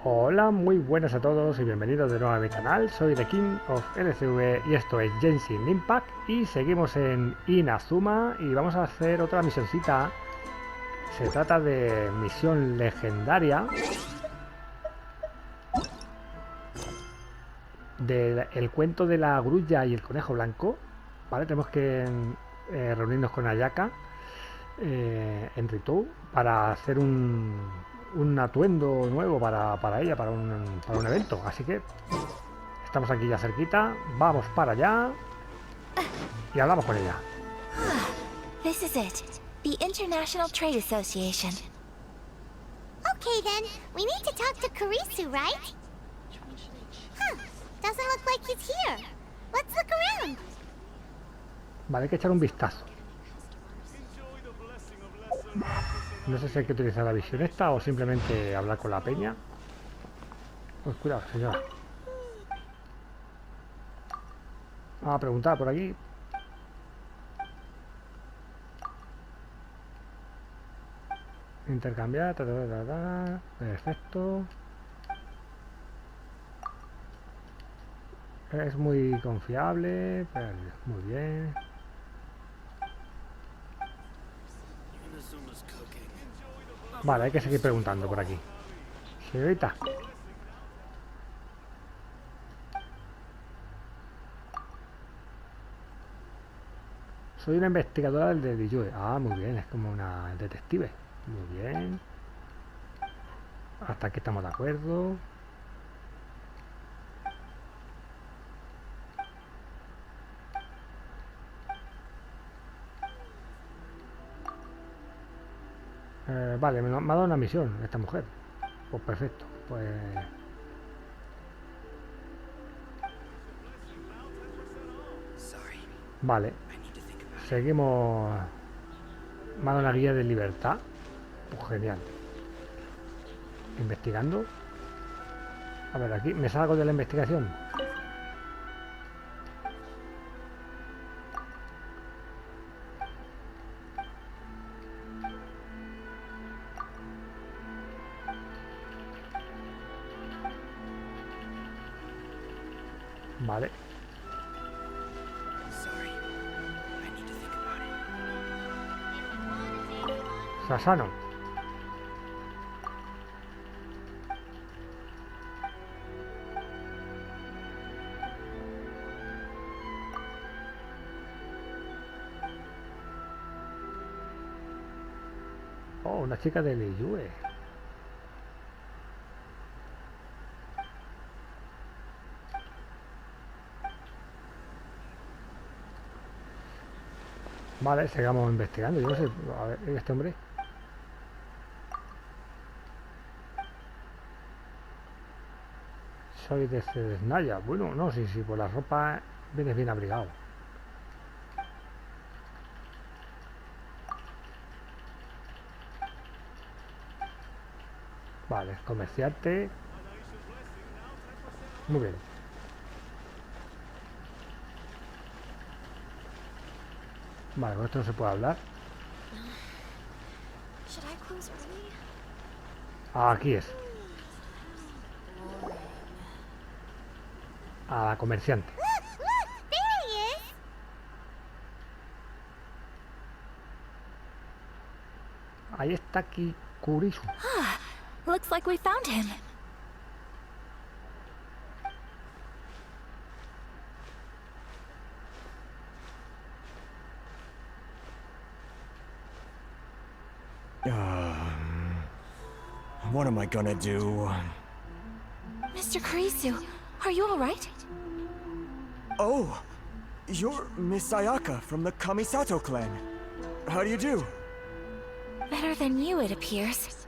Hola, muy buenas a todos y bienvenidos de nuevo a mi canal. Soy Thekingoflcv y esto es GENSHIN IMPACT y seguimos en Inazuma y vamos a hacer otra misioncita. Se trata de misión legendaria del cuento de la grulla y el conejo blanco. Vale, tenemos que reunirnos con Ayaka en Ritou para hacer un atuendo nuevo para ella, para un evento. Así que estamos aquí ya cerquita, vamos para allá y hablamos con ella. This is it. The International Trade Association. Okay then, we need to talk to Kurisu, right? Huh, doesn't look like he's here. Let's look around. Vale, hay que echar un vistazo. No sé si hay que utilizar la visión esta o simplemente hablar con la peña. Pues cuidado, señora. Vamos a preguntar por aquí. Intercambiar, perfecto. Es muy confiable, muy bien. Vale, hay que seguir preguntando por aquí. Señorita. Soy una investigadora del Yue. Ah, muy bien, es como una detective. Muy bien. Hasta aquí estamos de acuerdo. Vale, me ha dado una misión esta mujer. Pues perfecto. Pues vale. Seguimos. Me ha dado una guía de libertad. Pues genial. Investigando. A ver, aquí me salgo de la investigación. Vale. Sasano. Oh, una chica de Liyue. Vale, sigamos investigando. Yo no sé, a ver, este hombre. Soy de Desnaya. Bueno, no, sí, por la ropa vienes bien abrigado. Vale, comerciante. Muy bien. Vale, con esto no se puede hablar. Aquí es. A la comerciante. Look, there he is. Ahí está Kurisu. Looks like we found him. What am I gonna do? Mr. Kurisu, are you alright? Oh, you're Miss Ayaka from the Kamisato clan. How do you do? Better than you, it appears.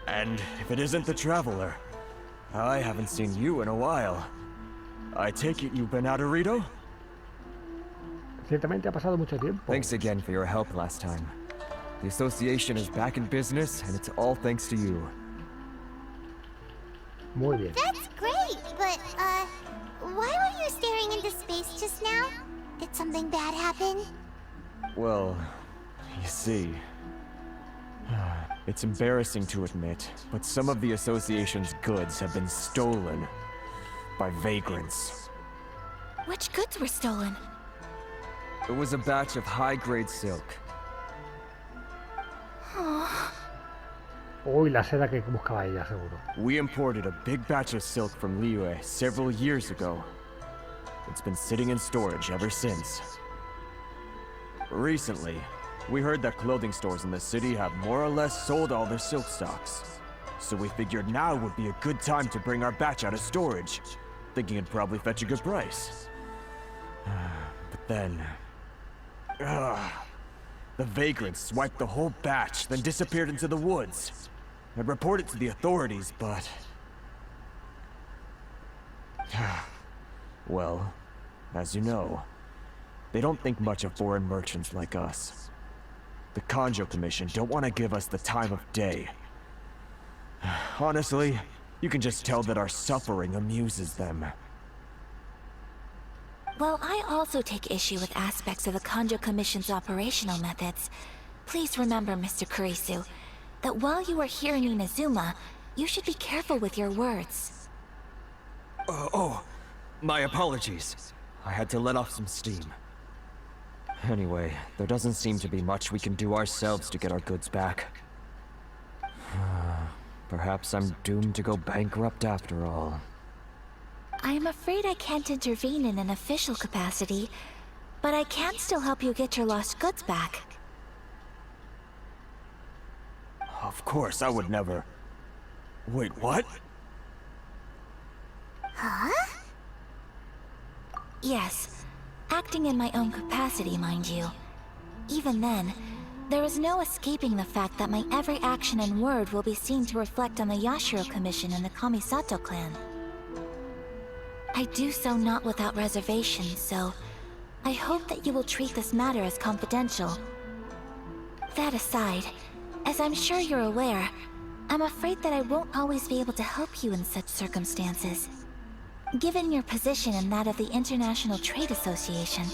And if it isn't the Traveler, I haven't seen you in a while. I take it you've been out of Rito? Ciertamente ha pasado mucho tiempo. Thanks again for your help last time. The association is back in business, and it's all thanks to you. Muy bien. That's great, but, why were you staring into space just now? Did something bad happen? Well, you see... It's embarrassing to admit, but some of the association's goods have been stolen by vagrants. Which goods were stolen? It was a batch of high-grade silk. Uy, la seda que buscaba ella, seguro. We imported a big batch of silk from Liyue several years ago. It's been sitting in storage ever since. Recently, we heard that clothing stores in the city have more or less sold all their silk stocks. So we figured now would be a good time to bring our batch out of storage, thinking it'd probably fetch a good price. But then... the vagrants swiped the whole batch, then disappeared into the woods. I reported to the authorities, but... well, as you know, they don't think much of foreign merchants like us. The Kanjo Commission don't want to give us the time of day. Honestly, you can just tell that our suffering amuses them. Well, I also take issue with aspects of the Kanjo Commission's operational methods. Please remember, Mr. Kurisu, that while you are here in Inazuma, you should be careful with your words. My apologies. I had to let off some steam. Anyway, there doesn't seem to be much we can do ourselves to get our goods back. Perhaps I'm doomed to go bankrupt after all. I am afraid I can't intervene in an official capacity, but I can still help you get your lost goods back. Of course, I would never... Wait, what? Huh? Yes, acting in my own capacity, mind you. Even then, there is no escaping the fact that my every action and word will be seen to reflect on the Yashiro Commission and the Kamisato clan. I do so not without reservation, so I hope that you will treat this matter as confidential. That aside, as I'm sure you're aware, I'm afraid that I won't always be able to help you in such circumstances. Given your position and that of the International Trade Association,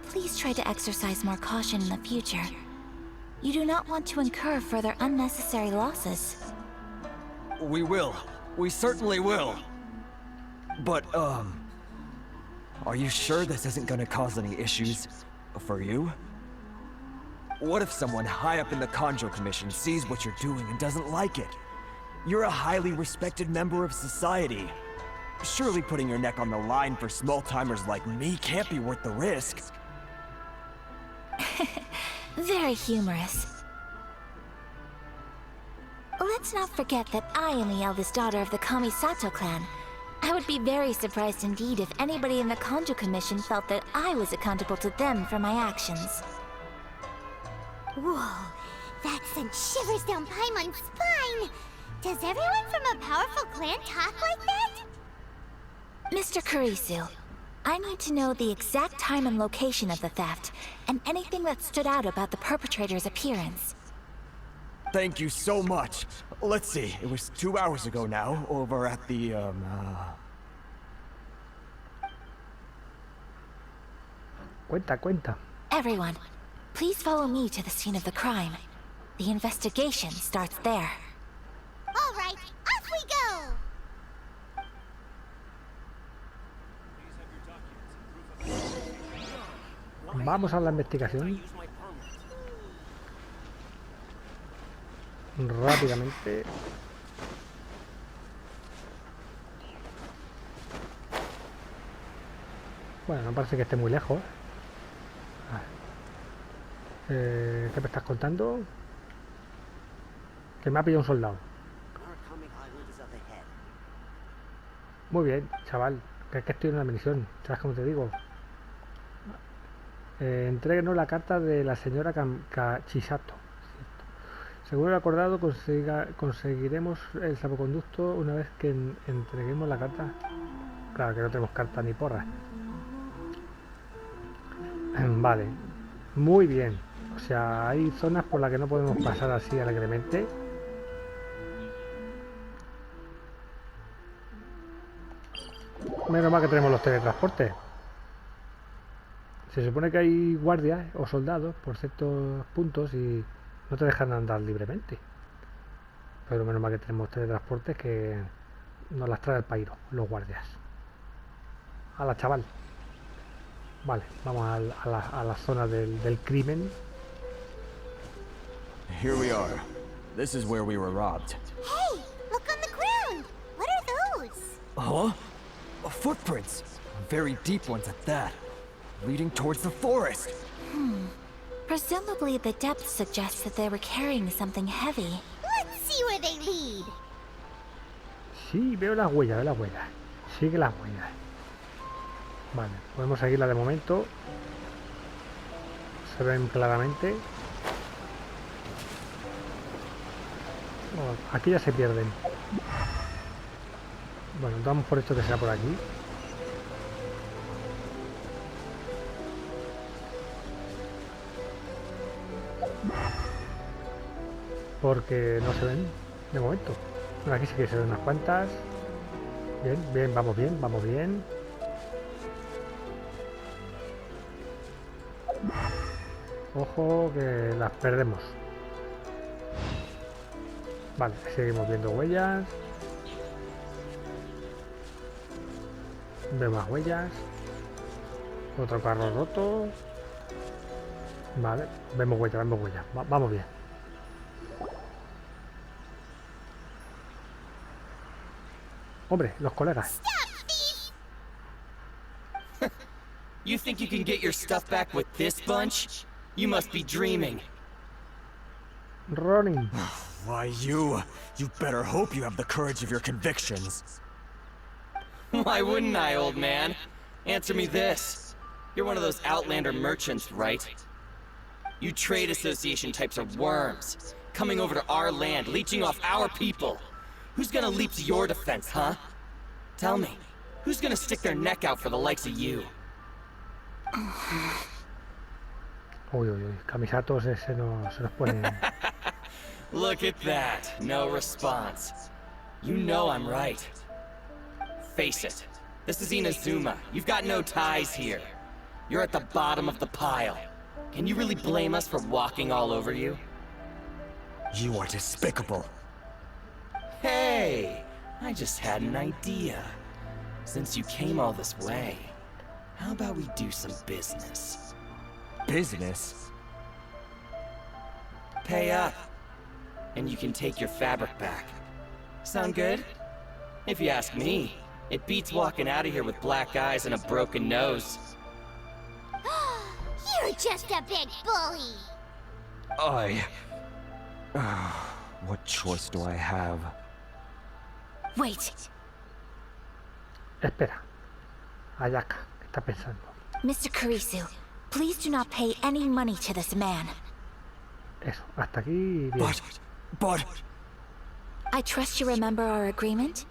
please try to exercise more caution in the future. You do not want to incur further unnecessary losses. We will. We certainly will. But, are you sure this isn't gonna cause any issues for you? What if someone high up in the Kanjo Commission sees what you're doing and doesn't like it? You're a highly respected member of society. Surely putting your neck on the line for small-timers like me can't be worth the risk. Very humorous. Let's not forget that I am the eldest daughter of the Kamisato clan. I would be very surprised indeed if anybody in the Kanjo Commission felt that I was accountable to them for my actions. Whoa, that sent shivers down Paimon's spine! Does everyone from a powerful clan talk like that? Mr. Kurisu, I need to know the exact time and location of the theft, and anything that stood out about the perpetrator's appearance. Thank you so much. Let's see, it was 2 hours ago now, over at the, Cuenta. Everyone, please follow me to the scene of the crime. The investigation starts there. All right, off we go! Vamos a la investigación. Rápidamente. Bueno, no parece que esté muy lejos. ¿Qué me estás contando? Que me ha pillado un soldado. Muy bien, chaval. Que es que estoy en una misión. ¿Sabes cómo te digo? Entréguenos la carta de la señora Chisato. Según el acordado, conseguiremos el salvoconducto una vez que entreguemos la carta. Claro que no tenemos carta ni porra. Vale, muy bien. O sea, hay zonas por las que no podemos pasar así alegremente. Menos mal que tenemos los teletransportes. Se supone que hay guardias o soldados por ciertos puntos y no te dejan andar libremente. Pero menos mal que tenemos teletransportes que nos las trae el pairo, los guardias. A la chaval. Vale, vamos a la zona del crimen. Here we are. This is where we were robbed. Hey, look on the ground. What are those? Huh? Footprints. Very deep ones at that. Leading towards the forest. Presumably the depth suggests that they were carrying something heavy. Let's see where they lead. Sí, veo las huellas, Sigue las huellas. Vale, podemos seguirla de momento. Se ven claramente. Oh, aquí ya se pierden. Bueno, damos por esto que será por aquí. Porque no se ven de momento. Bueno, aquí sí que se ven unas cuantas. Bien, bien, vamos bien, vamos bien. Ojo que las perdemos. Vale, seguimos viendo huellas. Veo más huellas. Otro carro roto. Vale, vemos huellas, vamos bien. Hombre, los colegas. You think you can get your stuff back with this bunch? You must be dreaming. Running. Why you better hope you have the courage of your convictions. Why wouldn't I, old man? Answer me this. You're one of those Outlander merchants, right? You trade association types are worms, coming over to our land, leeching off our people. Who's gonna leap to your defense, huh? Tell me, who's gonna stick their neck out for the likes of you? Uy, uy, uy. Camisatos se nos ponen. Look at that, no response. You know I'm right. Face it, this is Inazuma. You've got no ties here. You're at the bottom of the pile. Can you really blame us for walking all over you? You are despicable. Hey, I just had an idea. Since you came all this way, how about we do some business? Business? Pay up, and you can take your fabric back. Sound good? If you ask me, it beats walking out of here with black eyes and a broken nose. You're just a big bully. What choice do I have? Wait, Espera. Ayaka, ¿qué está pensando? Mr. Kurisu, please do not pay any money to this man. Eso, hasta aquí bien. But... I trust you remember our agreement?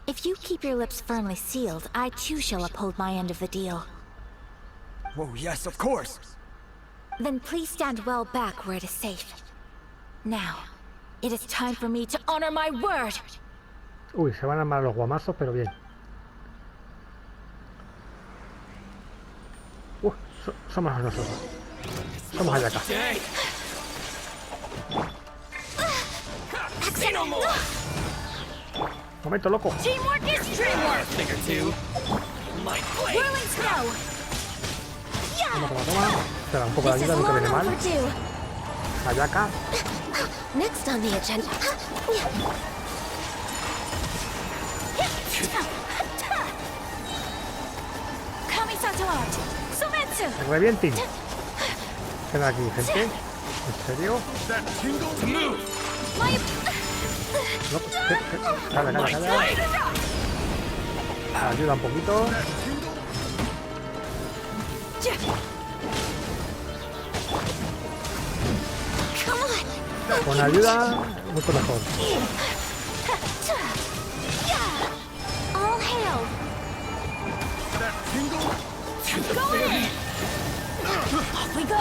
If you keep your lips firmly sealed, I too shall uphold my end of the deal. Oh, yes, of course. Then please stand well back where it is safe. Now, it is time for me to honor my word! Uy, se van a armar los guamazos, pero bien. Somos nosotros. Somos Ayaka. Say no more! Momento, loco. Teamwork is dreamwork! Thing or two. My blade! Whirling snow! Toma, toma, toma. Espera, un poco de This is ayuda, nunca long viene mal. overdue. Ayaka. Next on the agenda. Kamisato art. Sometsu. Revienting. Queda aquí, gente. ¿En serio? To move! My Loco. Calla, calla, calla. Ayuda un poquito. Come on. Con ayuda, mucho mejor. All hail. Go in. Off we go.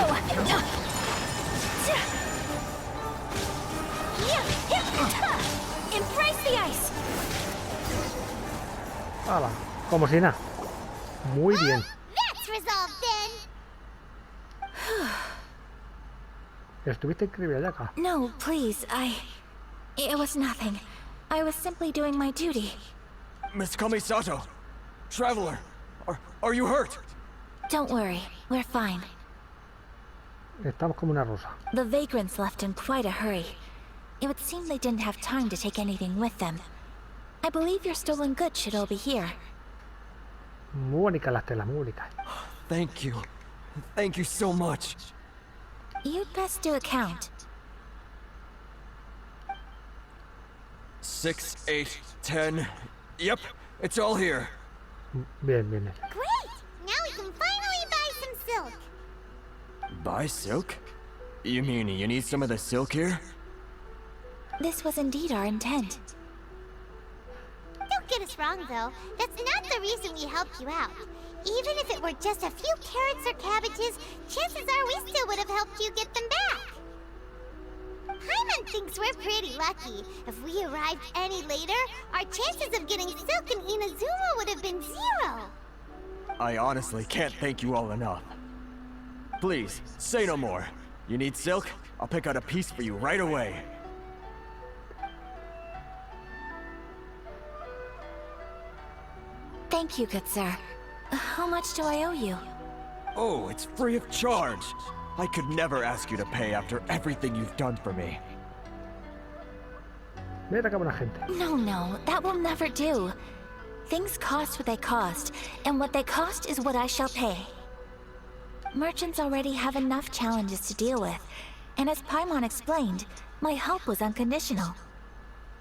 Embrace the ice. Hala, como si nada. Muy bien. That's resolved then. Estuviste increíble, Ayaka. No, please, It was nothing. I was simply doing my duty. Miss Kamisato, traveler, are you hurt? Don't worry, we're fine. Estamos como una rosa. The vagrants left in quite a hurry. It would seem they didn't have time to take anything with them. I believe your stolen goods should all be here. Muy bonitas las telas, muy bonitas. Thank you. Thank you so much. You'd best do a count. 6, 8, 10. Yep, it's all here. Bien, bien. Great! Now we can finally buy some silk. Buy silk? You mean you need some of the silk here? This was indeed our intent. Don't get us wrong, though. That's not the reason we helped you out. Even if it were just a few carrots or cabbages, chances are we still would have helped you get them back. Paimon thinks we're pretty lucky. If we arrived any later, our chances of getting silk in Inazuma would have been 0. I honestly can't thank you all enough. Please, say no more. You need silk? I'll pick out a piece for you right away. Thank you, good sir. How much do I owe you? Oh, it's free of charge. I could never ask you to pay after everything you've done for me. Mira qué buena gente. No, that will never do. Things cost what they cost, and what they cost is what I shall pay. Merchants already have enough challenges to deal with, and as Paimon explained, my help was unconditional.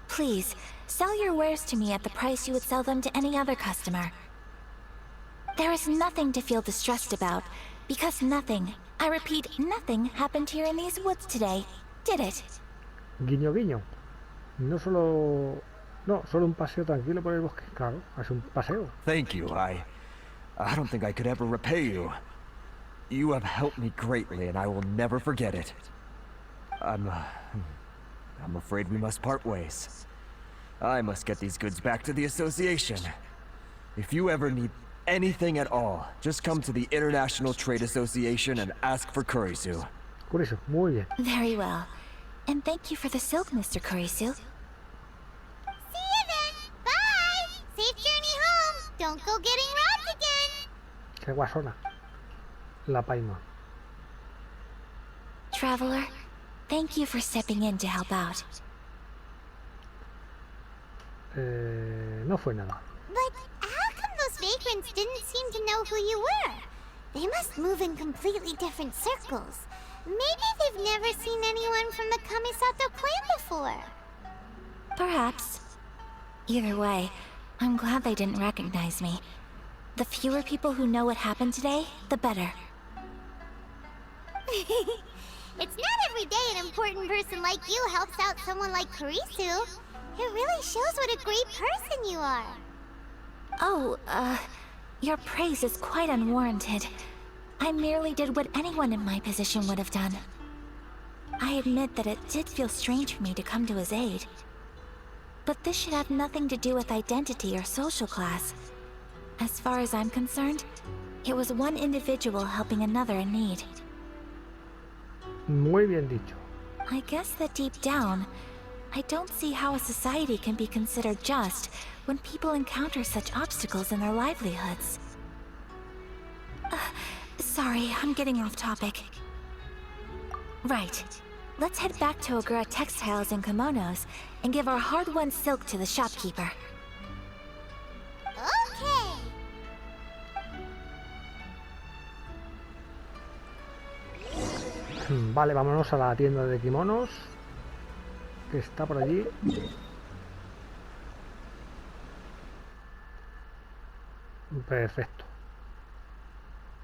Please, sell your wares to me at the price you would sell them to any other customer. There is nothing to feel distressed about, because nothing, I repeat, nothing happened here in these woods today, did it? Guiño, guiño. Solo un paseo tranquilo por el bosque. Claro, es un paseo. Thank you. I don't think I could ever repay you. You have helped me greatly, and I will never forget it. I'm afraid we must part ways. I must get these goods back to the association. If you ever need anything at all, just come to the International Trade Association and ask for Kurisu. Kurisu, muy bien. Very well. And thank you for the silk, Mr. Kurisu. See you then! Bye! Safe journey home! Don't go getting robbed again! Qué guasona. La Paimon. Traveler, thank you for stepping in to help out. No fue nada. But how come those vagrants didn't seem to know who you were? They must move in completely different circles. Maybe they've never seen anyone from the Kamisato clan before. Perhaps. Either way, I'm glad they didn't recognize me. The fewer people who know what happened today, the better. It's not every day an important person like you helps out someone like Kurisu. It really shows what a great person you are. Oh, your praise is quite unwarranted. I merely did what anyone in my position would have done. I admit that it did feel strange for me to come to his aid. But this should have nothing to do with identity or social class. As far as I'm concerned, it was one individual helping another in need. Muy bien dicho. I guess that deep down, I don't see how a society can be considered just when people encounter such obstacles in their livelihoods. Sorry, I'm getting off topic. Right. Let's head back to Ogura Textiles and Kimonos and give our hard-won silk to the shopkeeper. Okay. Vale, vámonos a la tienda de kimonos, que está por allí. Perfecto.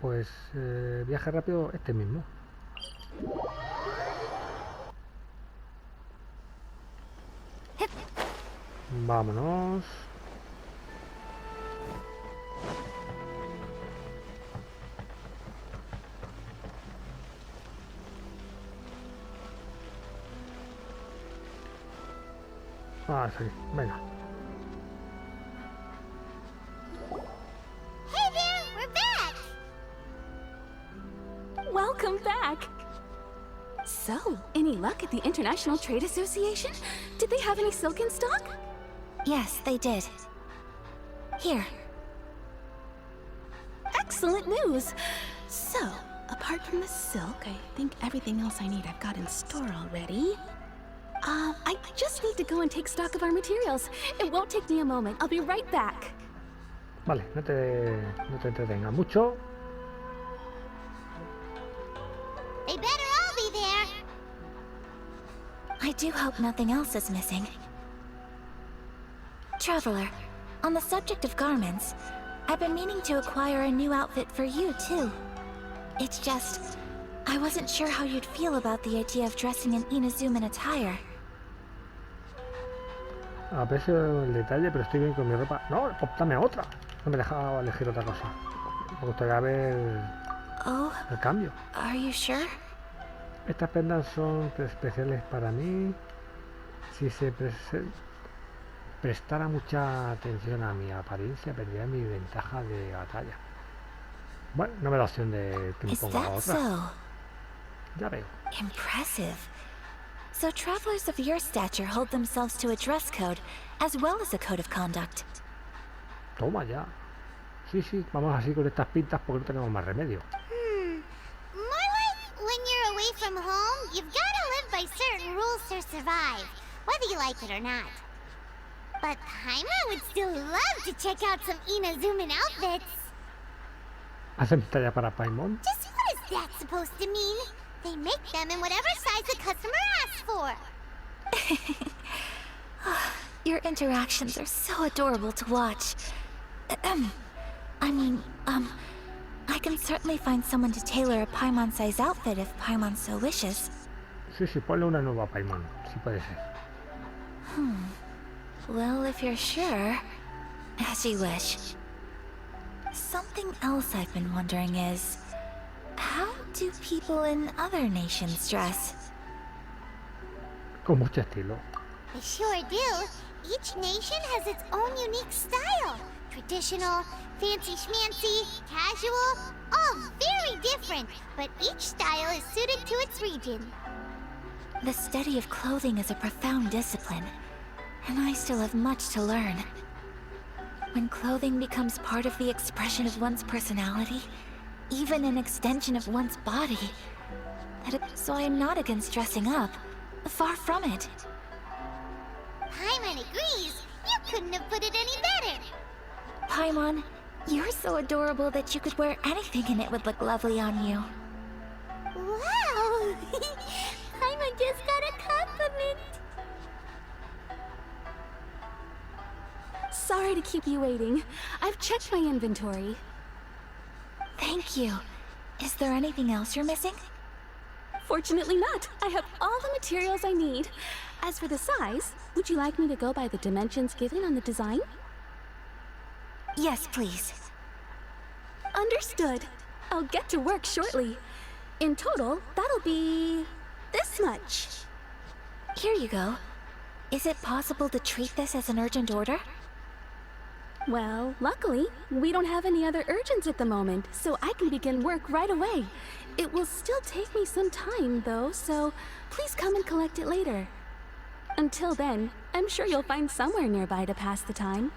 Pues viaje rápido este mismo. Vámonos. Ah, sí, venga. Hey there, we're back! Welcome back! So, any luck at the International Trade Association? Did they have any silk in stock? Yes, they did. Here. Excellent news! So, apart from the silk, I think everything else I need I've got in store already. I just need to go and take stock of our materials. It won't take me a moment. I'll be right back. Vale, no te entretengas mucho. They better all be there. I do hope nothing else is missing. Traveler, on the subject of garments, I've been meaning to acquire a new outfit for you, too. It's just, I wasn't sure how you'd feel about the idea of dressing in Inazuman attire. Aprecio el detalle, pero estoy bien con mi ropa. No, dame otra. No me deja elegir otra cosa. Me gustaría ver el cambio. Are you sure? Estas prendas son especiales para mí. Si se prestara mucha atención a mi apariencia, perdería mi ventaja de batalla. Bueno, no me da opción de que me Is ponga that otra. so? Ya veo. Impressive. So travelers of your stature hold themselves to a dress code, as well as a code of conduct. Toma ya. Sí, vamos así con estas pintas porque no tenemos más remedio. More like when you're away from home, you've gotta live by certain rules to survive, whether you like it or not. But Paimon would still love to check out some Inazuman outfits. ¿Hacen talla para Paimon? Just what is that supposed to mean? They make them in whatever size the customer asks for. Your interactions are so adorable to watch. I can certainly find someone to tailor a Paimon-size outfit if Paimon so wishes. Sí, ponle una nueva Paimon. Sí puede ser. Well, if you're sure, as you wish. Something else I've been wondering is, how do people in other nations dress? Con mucho estilo. They sure do. Each nation has its own unique style. Traditional, fancy schmancy, casual, all very different, but each style is suited to its region. The study of clothing is a profound discipline, and I still have much to learn. When clothing becomes part of the expression of one's personality, even an extension of one's body, so I am not against dressing up. Far from it. Paimon agrees. You couldn't have put it any better. Paimon, you're so adorable that you could wear anything and it would look lovely on you. Wow! Paimon just got a compliment. Sorry to keep you waiting. I've checked my inventory. Thank you. Is there anything else you're missing? Fortunately not. I have all the materials I need. As for the size, would you like me to go by the dimensions given on the design? Yes, please. Understood. I'll get to work shortly. In total, that'll be this much. Here you go. Is it possible to treat this as an urgent order? Well, luckily, we don't have any other urgents at the moment, so I can begin work right away. It will still take me some time, though, so please come and collect it later. Until then, I'm sure you'll find somewhere nearby to pass the time.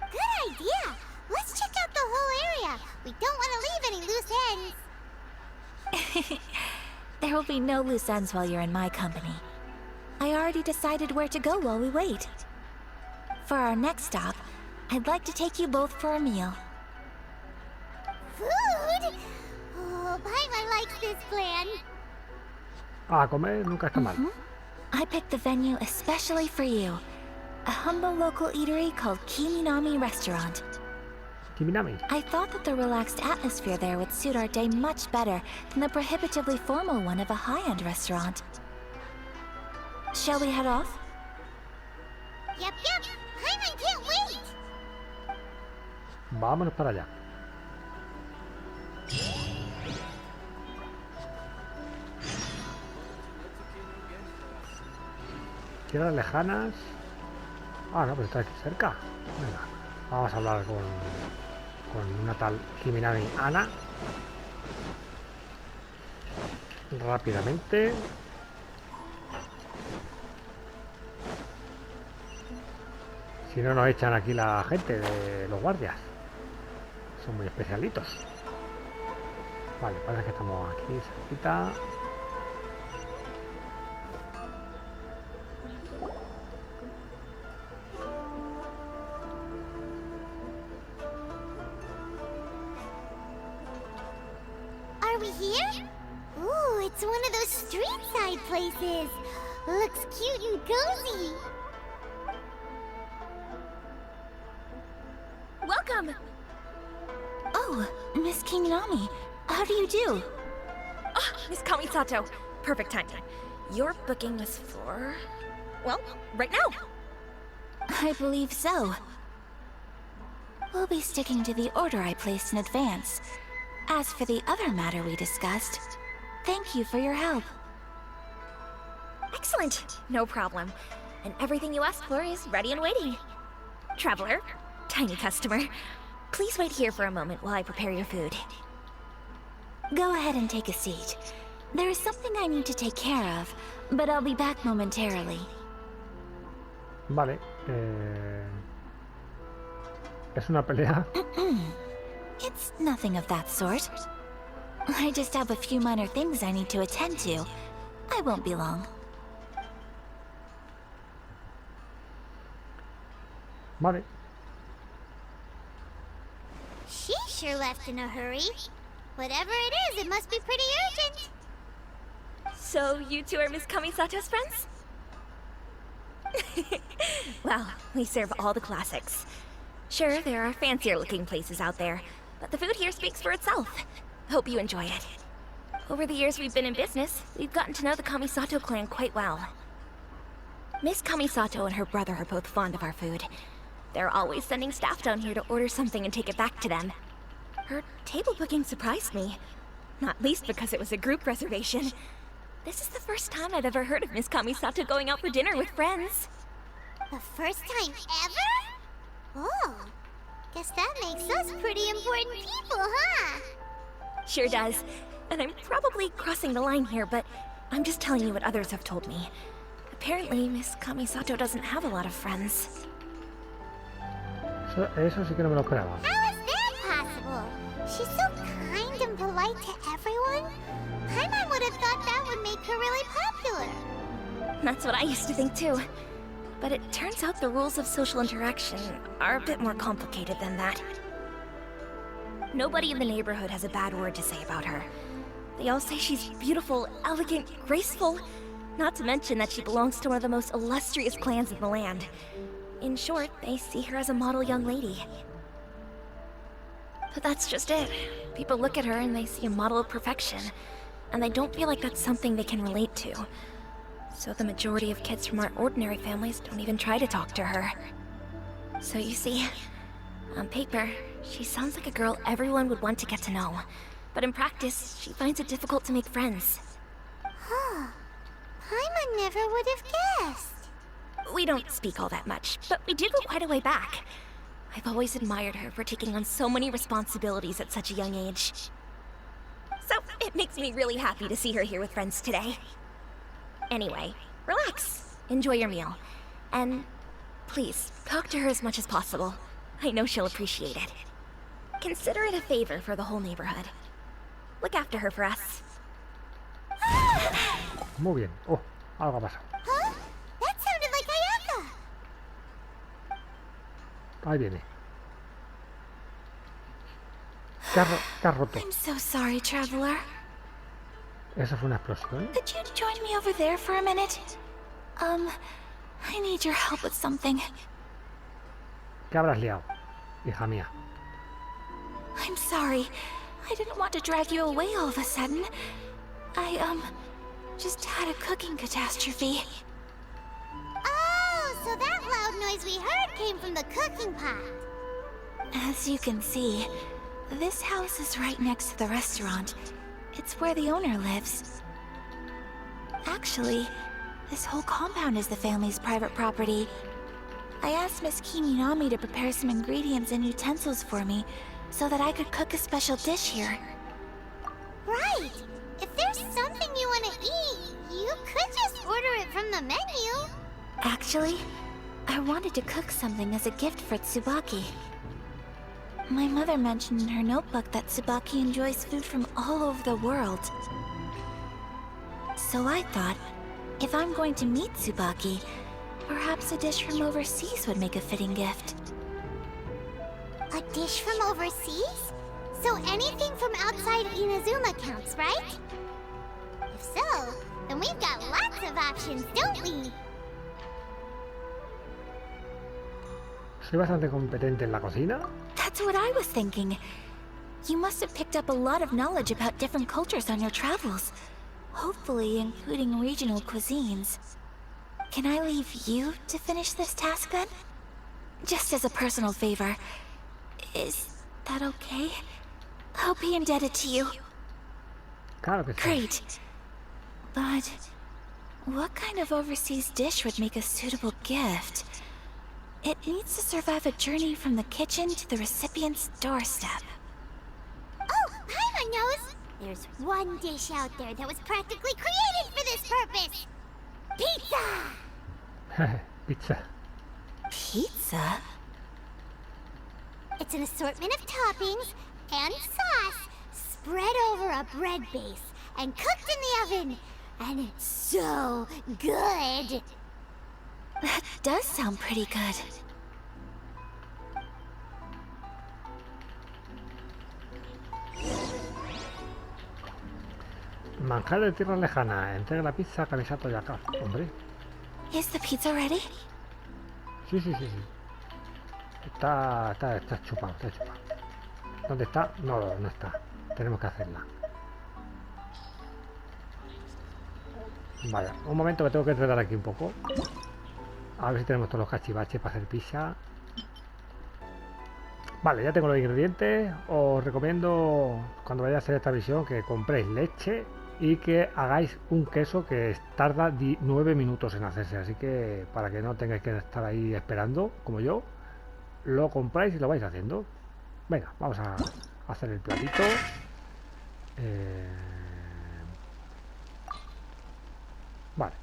Good idea. Let's check out the whole area. We don't want to leave any loose ends. There will be no loose ends while you're in my company. I already decided where to go while we wait. For our next stop, I'd like to take you both for a meal. Food? Oh, Paimon likes this plan. Comer nunca está mal. I picked the venue especially for you. A humble local eatery called Kiminami Restaurant. Kiminami. I thought that the relaxed atmosphere there would suit our day much better than the prohibitively formal one of a high-end restaurant. Shall we head off? Yep. Paimon can't wait. Vámonos para allá. Tierras lejanas. No, pero está aquí cerca. Venga, vamos a hablar con una tal Kiminami Ana. rápidamente. Si no nos echan aquí la gente de los guardias. Son muy especialitos. Vale, parece que estamos aquí cerquita. Are we here? Ooh, it's one of those street side places. Looks cute and cozy. Welcome! Oh, Miss Kinami, how do you do? Oh, Miss Kamisato. Perfect timing. Your booking was for... well, right now. I believe so. We'll be sticking to the order I placed in advance. As for the other matter we discussed, thank you for your help. Excellent. No problem. And everything you asked for is ready and waiting. Traveler, tiny customer, please wait here for a moment while I prepare your food. Go ahead and take a seat. There is something I need to take care of, but I'll be back momentarily. Vale. ¿Es una pelea? It's nothing of that sort. I just have a few minor things I need to attend to. I won't be long. Vale. She sure left in a hurry. Whatever it is, it must be pretty urgent. So, you two are Miss Kamisato's friends? Well, we serve all the classics. Sure, there are fancier looking places out there, but the food here speaks for itself. Hope you enjoy it. Over the years we've been in business, we've gotten to know the Kamisato clan quite well. Miss Kamisato and her brother are both fond of our food. They're always sending staff down here to order something and take it back to them. Her table booking surprised me, not least because it was a group reservation. This is the first time I've ever heard of Miss Kamisato going out for dinner with friends. The first time ever? Oh, guess that makes us pretty important people, huh? Sure does. And I'm probably crossing the line here, but I'm just telling you what others have told me. Apparently, Miss Kamisato doesn't have a lot of friends. Eso sí que no me lo esperaba. How is that possible? She's so kind and polite to everyone. Paimon would have thought that would make her really popular. That's what I used to think too. But it turns out the rules of social interaction are a bit more complicated than that. Nobody in the neighborhood has a bad word to say about her. They all say she's beautiful, elegant, graceful. Not to mention that she belongs to one of the most illustrious clans in the land. In short, they see her as a model young lady. But that's just it. People look at her and they see a model of perfection, and they don't feel like that's something they can relate to. So the majority of kids from our ordinary families don't even try to talk to her. So you see, on paper, she sounds like a girl everyone would want to get to know. But in practice, she finds it difficult to make friends. Huh. Paimon never would have guessed. We don't speak all that much, but we do go quite a way back. I've always admired her for taking on so many responsibilities at such a young age. So it makes me really happy to see her here with friends today. Anyway, relax, enjoy your meal, and please, talk to her as much as possible. I know she'll appreciate it. Consider it a favor for the whole neighborhood. Look after her for us. Muy bien. Oh, algo ha pasado. Huh? That sounded like Ayaka. Ahí viene. ¿Qué has roto? I'm so sorry, traveler. ¿Eso fue una explosión? Could you join me over there for a minute? I need your help with something. ¿Qué habrás liado, hija mía? I'm sorry. I didn't want to drag you away all of a sudden. I, just had a cooking catastrophe. Oh, so that loud noise we heard came from the cooking pot. As you can see, this house is right next to the restaurant. It's where the owner lives. Actually, this whole compound is the family's private property. I asked Miss Kinami to prepare some ingredients and utensils for me so that I could cook a special dish here. Right. If there's something you want to eat, you could just order it from the menu. Actually, I wanted to cook something as a gift for Tsubaki. My mother mentioned in her notebook that Tsubaki enjoys food from all over the world. So I thought, if I'm going to meet Tsubaki, perhaps a dish from overseas would make a fitting gift. A dish from overseas? So anything from outside Inazuma counts, right? If so, then we've got lots of options, don't we? Soy bastante competente en la cocina. That's what I was thinking. You must have picked up a lot of knowledge about different cultures on your travels. Hopefully including regional cuisines. Can I leave you to finish this task then? Just as a personal favor. Is that okay? I'll be indebted to you. Claro que sí. Great. But what kind of overseas dish would make a suitable gift? It needs to survive a journey from the kitchen to the recipient's doorstep. Oh, Paimon knows! There's one dish out there that was practically created for this purpose! Pizza! Pizza. Pizza? It's an assortment of toppings and sauce spread over a bread base and cooked in the oven. And it's so good! That does sound pretty good. Manjar de tierra lejana. Entrega la pizza a Kamisato Ayaka. Hombre. Is the pizza ready? Sí. Está chupado, ¿Dónde está? No está. Tenemos que hacerla. Vaya, un momento que tengo que enredar aquí un poco. A ver si tenemos todos los cachivaches para hacer pizza. Vale, ya tengo los ingredientes. Os recomiendo cuando vayáis a hacer esta misión que compréis leche y que hagáis un queso que tarda 9 minutos en hacerse. Así que para que no tengáis que estar ahí esperando, como yo, lo compráis y lo vais haciendo. Venga, vamos a hacer el platito. Vale.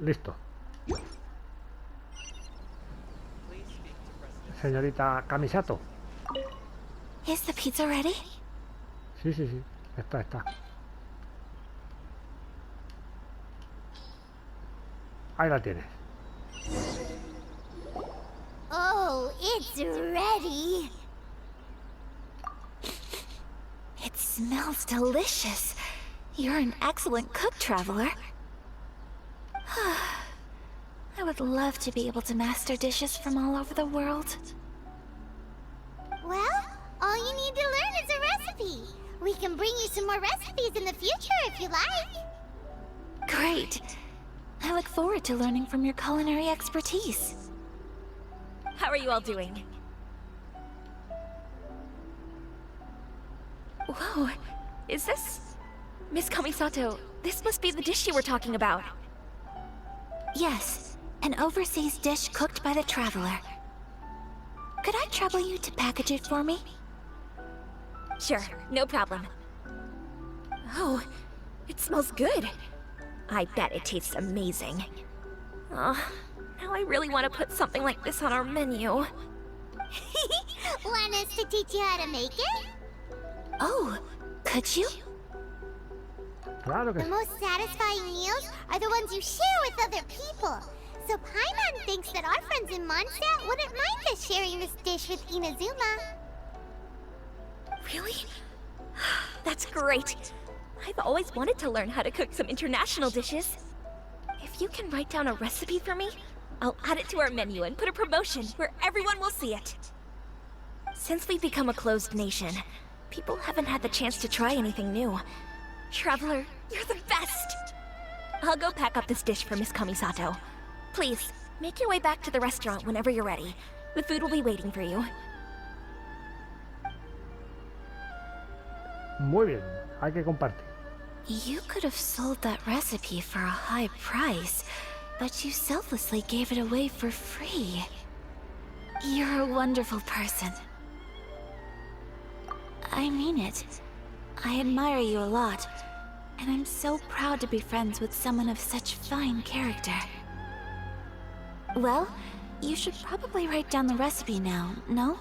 Listo. Señorita Kamisato. Is the pizza ready? Sí. Está. Ahí la tienes. Oh, it's ready! It smells delicious. You're an excellent cook, traveler. I would love to be able to master dishes from all over the world. Well, all you need to learn is a recipe. We can bring you some more recipes in the future if you like. Great. I look forward to learning from your culinary expertise. How are you all doing? Whoa, is this... Miss Kamisato, this must be the dish you were talking about. Yes, an overseas dish cooked by the traveler. Could I trouble you to package it for me? Sure, no problem. Oh, it smells good. I bet it tastes amazing. Oh, now I really want to put something like this on our menu. Want us to teach you how to make it? Oh, could you? Claro que The sí. most satisfying meals are the ones you share with other people. So Paimon thinks that our friends in Mondstadt wouldn't mind us sharing this dish with Inazuma. Really? That's great. I've always wanted to learn how to cook some international dishes. If you can write down a recipe for me, I'll add it to our menu and put a promotion where everyone will see it. Since we've become a closed nation, people haven't had the chance to try anything new. Traveler, you're the best! I'll go pack up this dish for Miss Kamisato. Please, make your way back to the restaurant whenever you're ready. The food will be waiting for you. Muy bien, hay que compartir. You could have sold that recipe for a high price, but you selflessly gave it away for free. You're a wonderful person. I mean it. I admire you a lot, and I'm so proud to be friends with someone of such fine character. Well, you should probably write down the recipe now, no?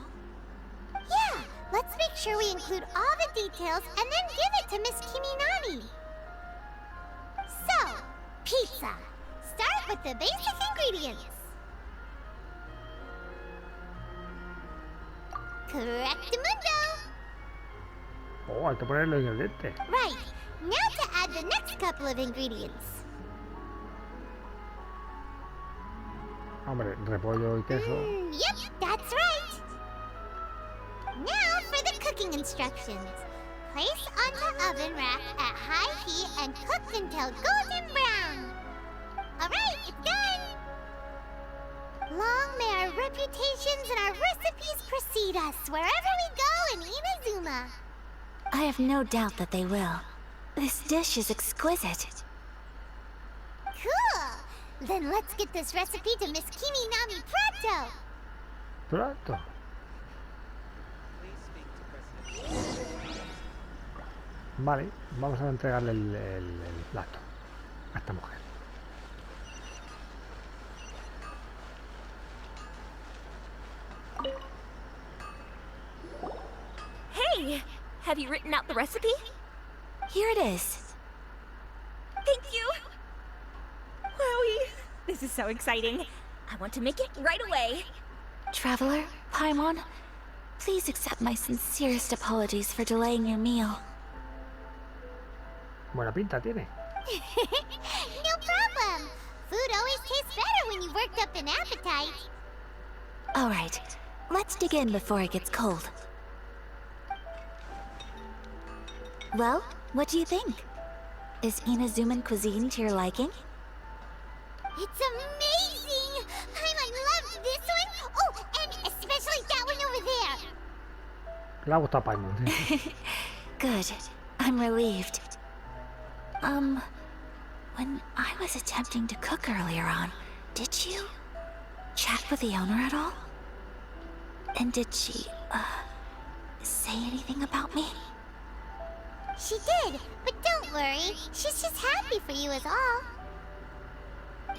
Yeah, let's make sure we include all the details and then give it to Miss Kiminami. So, pizza. Start with the basic ingredients. Correctamundo. Oh, hay que poner los ingredientes. Right. Now to add the next couple of ingredients. Hombre, repollo y queso. Yep, that's right. Now for the cooking instructions. Place onto oven rack at high heat and cook until golden brown. Alright, it's done! Long may our reputations and our recipes precede us wherever we go in Inazuma. I have no doubt that they will. This dish is exquisite. Cool! Then let's get this recipe to Miss Kiminami pronto! Pronto. Vale, vamos a entregarle el plato a esta mujer. Hey! Have you written out the recipe? Here it is. Thank you! Wowie! This is so exciting. I want to make it right away. Traveler, Paimon, please accept my sincerest apologies for delaying your meal. Buena pinta tiene. No problem! Food always tastes better when you've worked up an appetite. Alright, let's dig in before it gets cold. Well, what do you think? Is Inazuman cuisine to your liking? It's amazing! Paimon loved this one! Oh, and especially that one over there! Le ha gustado a Paimon. Good. I'm relieved. When I was attempting to cook earlier on, did you chat with the owner at all? And did she, say anything about me? She did, but don't worry. She's just happy for you is all.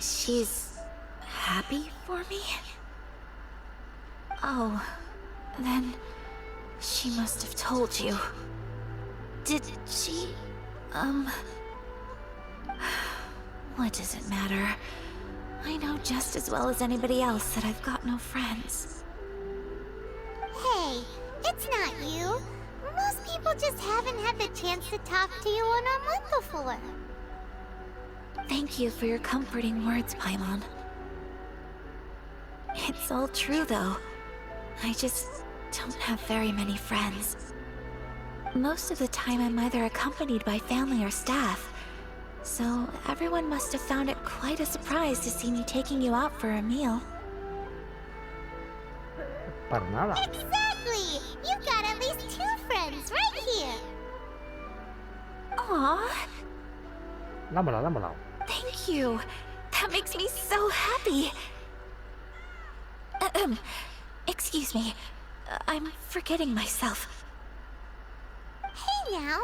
She's happy for me? Oh, then she must have told you. Did she, What does it matter? I know just as well as anybody else that I've got no friends. Hey, it's not you. Most people just haven't had the chance to talk to you one-on-one before. Thank you for your comforting words, Paimon. It's all true, though. I just don't have very many friends. Most of the time I'm either accompanied by family or staff, so everyone must have found it quite a surprise to see me taking you out for a meal. Para nada. Exactly! You've got at least 2 friends right here. Aw, Dámosla, dámosla. thank you. That makes me so happy. Excuse me. I'm forgetting myself. Hey now,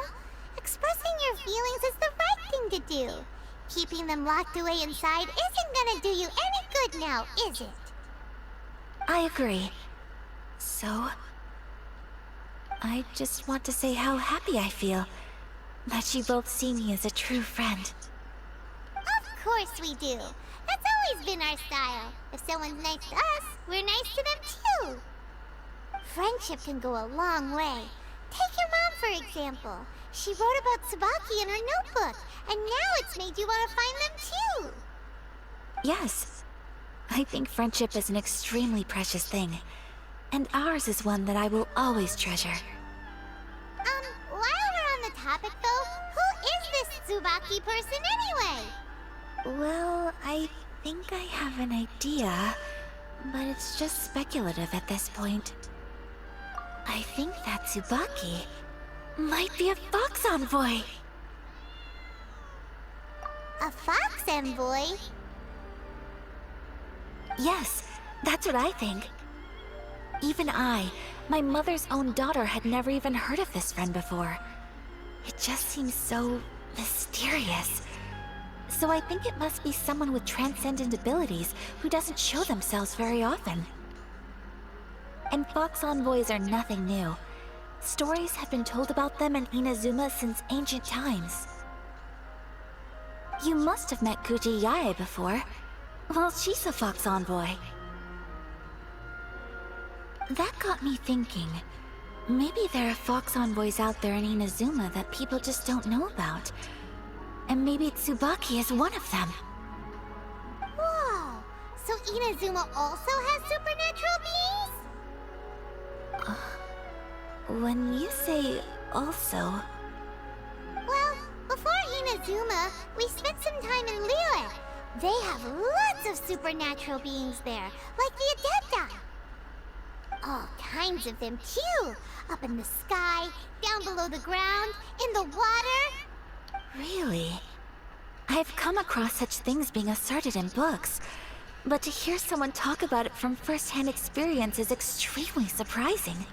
expressing your feelings is the right thing to do. Keeping them locked away inside isn't gonna do you any good now, is it? I agree. So, I just want to say how happy I feel that you both see me as a true friend. Of course we do. That's always been our style. If someone's nice to us, we're nice to them too. Friendship can go a long way. Take your mom, for example. She wrote about Tsubaki in her notebook, and now it's made you want to find them too. Yes, I think friendship is an extremely precious thing, and ours is one that I will always treasure. While we're on the topic though, who is this Tsubaki person anyway? Well, I think I have an idea, but it's just speculative at this point. I think that Tsubaki might be a fox envoy. A fox envoy? Yes, that's what I think. Even I, my mother's own daughter, had never even heard of this friend before. It just seems so mysterious. So I think it must be someone with transcendent abilities who doesn't show themselves very often. And Fox Envoys are nothing new. Stories have been told about them in Inazuma since ancient times. You must have met Kuji Yae before. Well, she's a Fox Envoy. That got me thinking. Maybe there are Fox Envoys out there in Inazuma that people just don't know about. And maybe Tsubaki is one of them. Whoa! So Inazuma also has supernatural beings? When you say also... Well, before Inazuma, we spent some time in Liyue. They have lots of supernatural beings there, like the Adepti. All kinds of them too. Up in the sky, down below the ground, in the water. Really? I've come across such things being asserted in books, but to hear someone talk about it from first-hand experience is extremely surprising.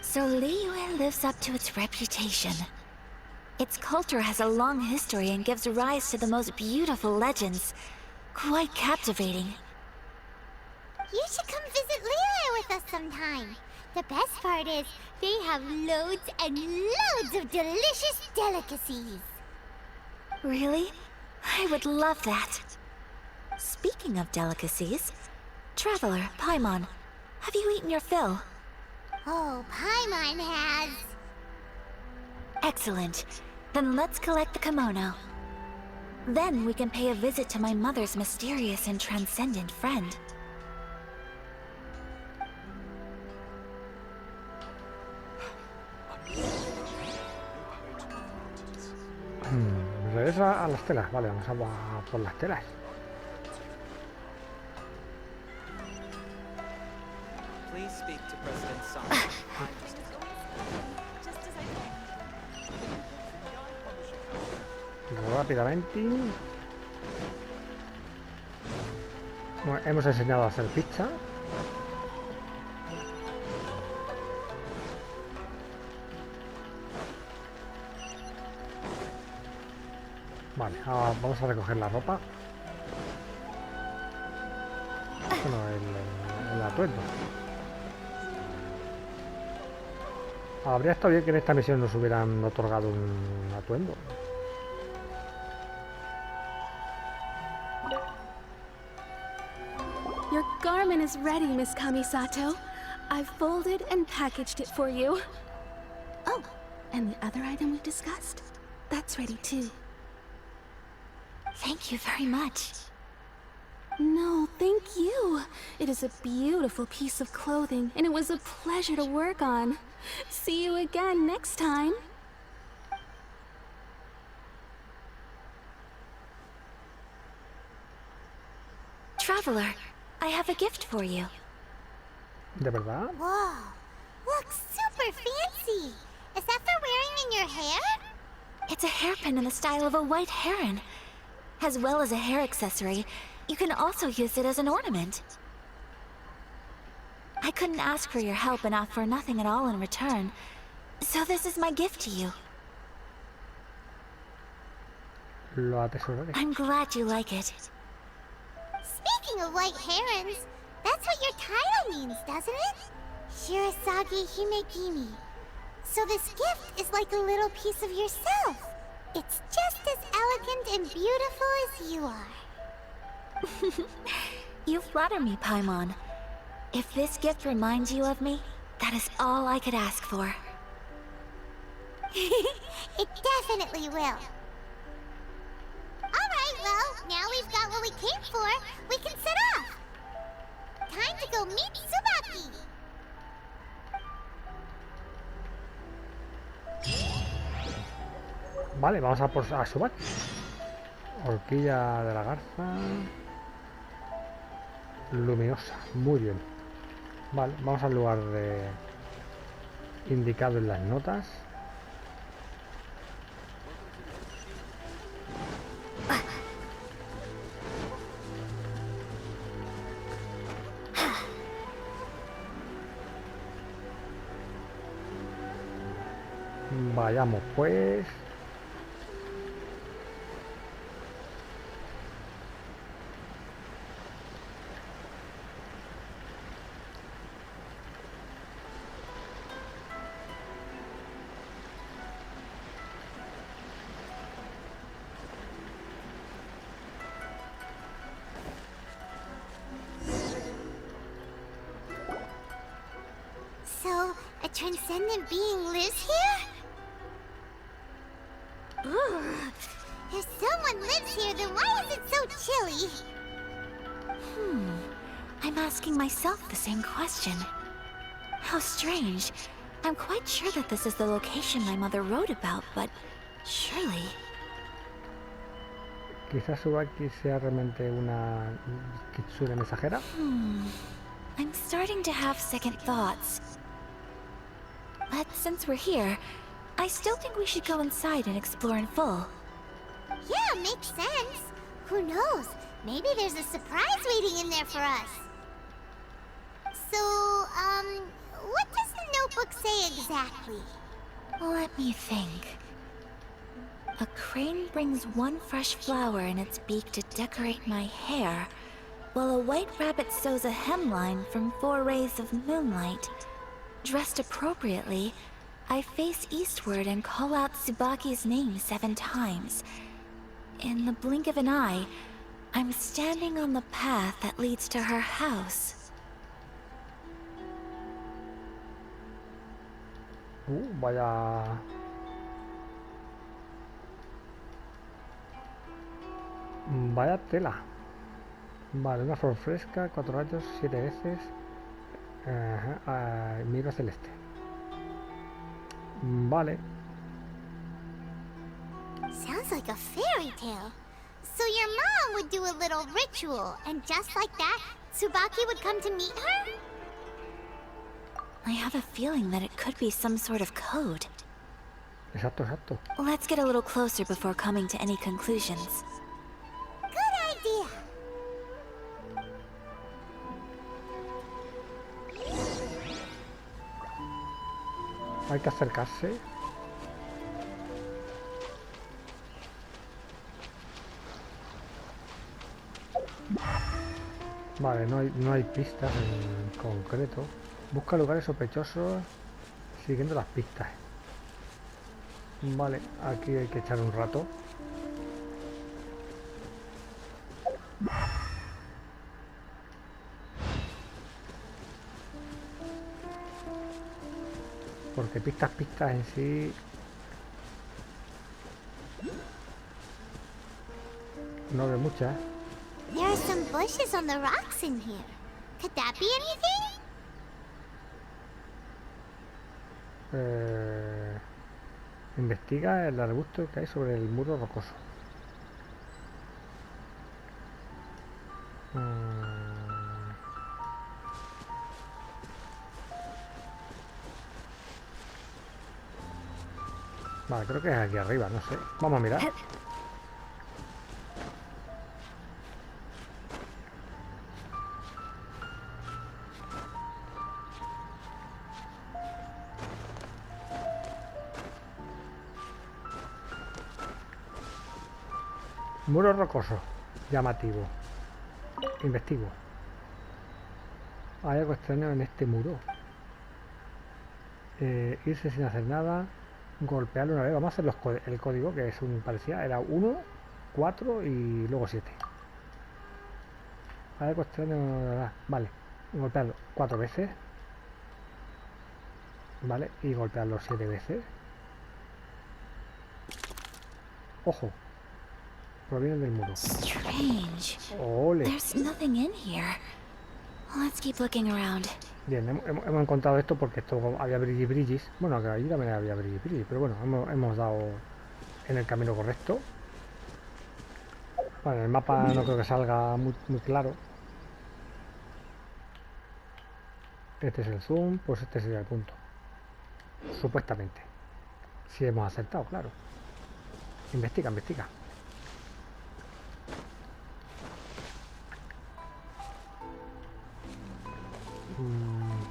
So Liyue lives up to its reputation. Its culture has a long history and gives rise to the most beautiful legends. Quite captivating. You should come visit Liyue with us sometime. The best part is, they have loads and loads of delicious delicacies. Really? I would love that. Speaking of delicacies, Traveler, Paimon, have you eaten your fill? Oh, Paimon has. Excellent. Then let's collect the kimono. Then we can pay a visit to my mother's mysterious and transcendent friend. Regresa a las telas. Vale, vamos a por las telas. Please speak to President Song. Rápidamente. Bueno, hemos enseñado a hacer pizza. Vale, ahora vamos a recoger la ropa. Bueno, el atuendo. Habría estado bien que en esta misión nos hubieran otorgado un atuendo. Your garment is ready, Miss Kamisato. I've folded and packaged it for you. Oh, and the other item we discussed? That's ready too. Thank you very much. No, thank you. It is a beautiful piece of clothing, and it was a pleasure to work on. See you again next time. Traveler, I have a gift for you. ¿De verdad? Whoa, looks super fancy. Is that for wearing in your hair? It's a hairpin in the style of a white heron. As well as a hair accessory, you can also use it as an ornament. I couldn't ask for your help and offer nothing at all in return, so this is my gift to you. Lo atesoraré. I'm glad you like it. Speaking of white herons, that's what your title means, doesn't it? Shirasagi Himegimi. So this gift is like a little piece of yourself. It's just as elegant and beautiful as you are. You flatter me, Paimon. If this gift reminds you of me, that is all I could ask for. It definitely will. Alright, well, now we've got what we came for, we can set off. Time to go meet Tsubaki. Vale, vamos a por a Subaki. Horquilla de la garza. Luminosa, muy bien. Vale, vamos al lugar indicado en las notas. Vayamos pues. So, a transcendent being lives here? Ugh. If someone lives here, then why is it so chilly? I'm asking myself the same question. How strange. I'm quite sure that this is the location my mother wrote about, but surely... Quizás Tsubaki sea realmente una kitsune mensajera. I'm starting to have second thoughts. But since we're here, I still think we should go inside and explore in full. Yeah, makes sense. Who knows? Maybe there's a surprise waiting in there for us. So, what does the notebook say exactly? Let me think. A crane brings one fresh flower in its beak to decorate my hair, while a white rabbit sews a hemline from 4 rays of moonlight. Dressed appropriately, I face eastward and call out Tsubaki's name 7 times. In the blink of an eye, I'm standing on the path that leads to her house. Vaya... Vaya tela. Vale, una flor fresca, 4 rayos, 7 veces. Miro celeste. Vale. Sounds like a fairy tale. So your mom would do a little ritual, and just like that, Tsubaki would come to meet her? I have a feeling that it could be some sort of code. Exacto, exacto. Let's get a little closer before coming to any conclusions. Good idea. Hay que acercarse. Vale, no hay pistas en concreto. Busca lugares sospechosos siguiendo las pistas. Vale, aquí hay que echar un rato. Porque pistas en sí no veo muchas. There are some bushes on the rocks in here. Could that be anything? Investiga el arbusto que hay sobre el muro rocoso. Vale, creo que es aquí arriba, no sé. Vamos a mirar. Muro rocoso, llamativo. Investigo. Hay algo extraño en este muro. Irse sin hacer nada. Golpearlo una vez. Vamos a hacer el código, que es un parecía. Era 1, 4 y luego 7. Hay algo extraño. Vale. Golpearlo 4 veces. Vale. Y golpearlo 7 veces. Ojo. Proviene del muro. Strange. Ole. There's nothing in here. Let's keep looking around. Bien, hemos encontrado esto porque esto había brillis. Bueno, acá allí también había brillis, pero bueno, hemos dado en el camino correcto. Bueno, el mapa no creo que salga muy claro. Este es el zoom, pues este sería el punto. Supuestamente. Si hemos acertado, claro. Investiga, investiga.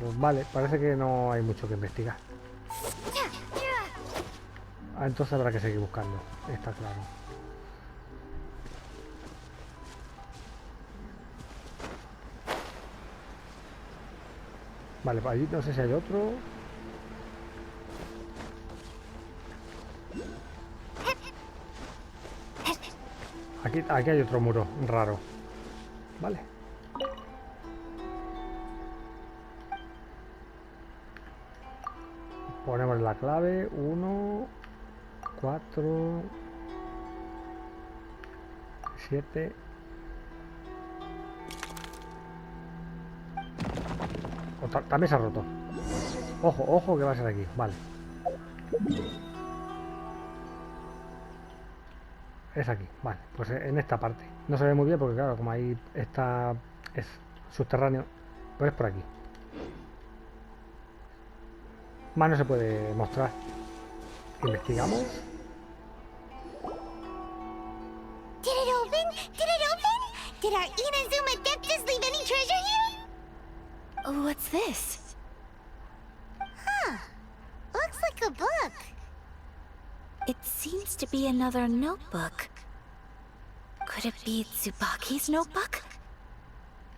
Pues vale, parece que no hay mucho que investigar. Entonces habrá que seguir buscando, está claro. Vale, allí no sé si hay otro. Aquí hay otro muro raro. Vale. Ponemos la clave. 1, 4, 7. También se ha roto. Ojo, ojo que va a ser aquí. Vale. Es aquí. Vale. Pues en esta parte. No se ve muy bien porque claro, como ahí está... Es subterráneo. Pues es por aquí. Más no se puede mostrar. Investigamos. Did it open? Did it open? Did our Inazuma Adeptus leave any treasure here? What's this? Huh. Looks like a book. It seems to be another notebook. Could it be Tsubaki's notebook?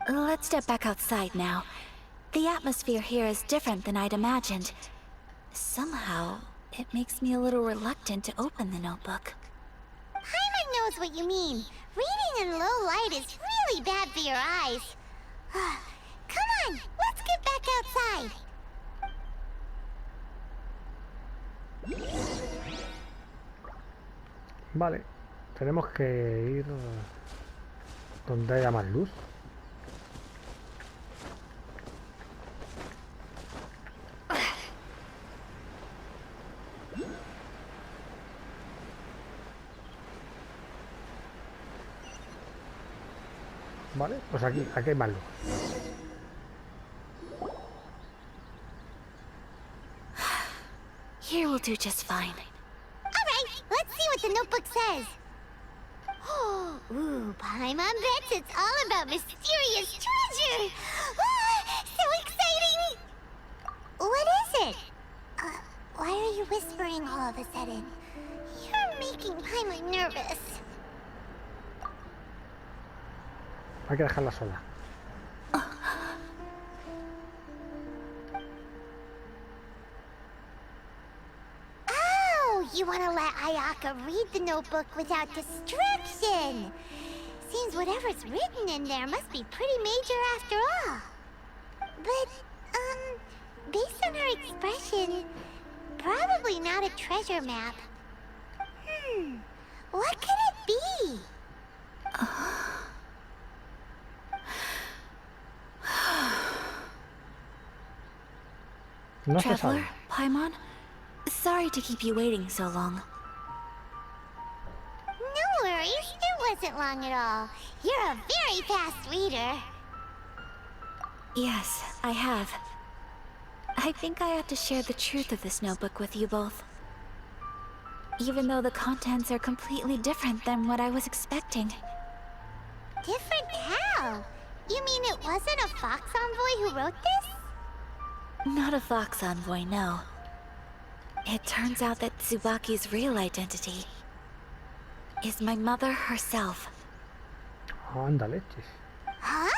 Let's step back outside now. The atmosphere here is different than I'd imagined. Somehow, it makes me a little reluctant to open the notebook. Paimon knows what you mean. Reading in low light is really bad for your eyes. Come on, let's get back outside. Vale. Tenemos que ir donde haya más luz. Vale, pues aquí hay más luz. Here will do just fine. Alright, let's see what the notebook says. Ooh, Paimon bets it's all about mysterious treasure! So exciting! What is it? Why are you whispering all of a sudden? You're making Paimon nervous. Hay que dejarla sola. Oh, you want to let Ayaka read the notebook without distraction. Seems whatever's written in there must be pretty major after all. But, based on her expression, probably not a treasure map. What could it be? No se sabe. Traveler, Paimon? Sorry to keep you waiting so long. No worries, it wasn't long at all. You're a very fast reader. Yes, I have. I think I ought to share the truth of this notebook with you both. Even though the contents are completely different than what I was expecting. Different how? You mean it wasn't a Fox Envoy who wrote this? Not a Fox Envoy, no. It turns out that Tsubaki's real identity is my mother herself. Anda leches. Huh?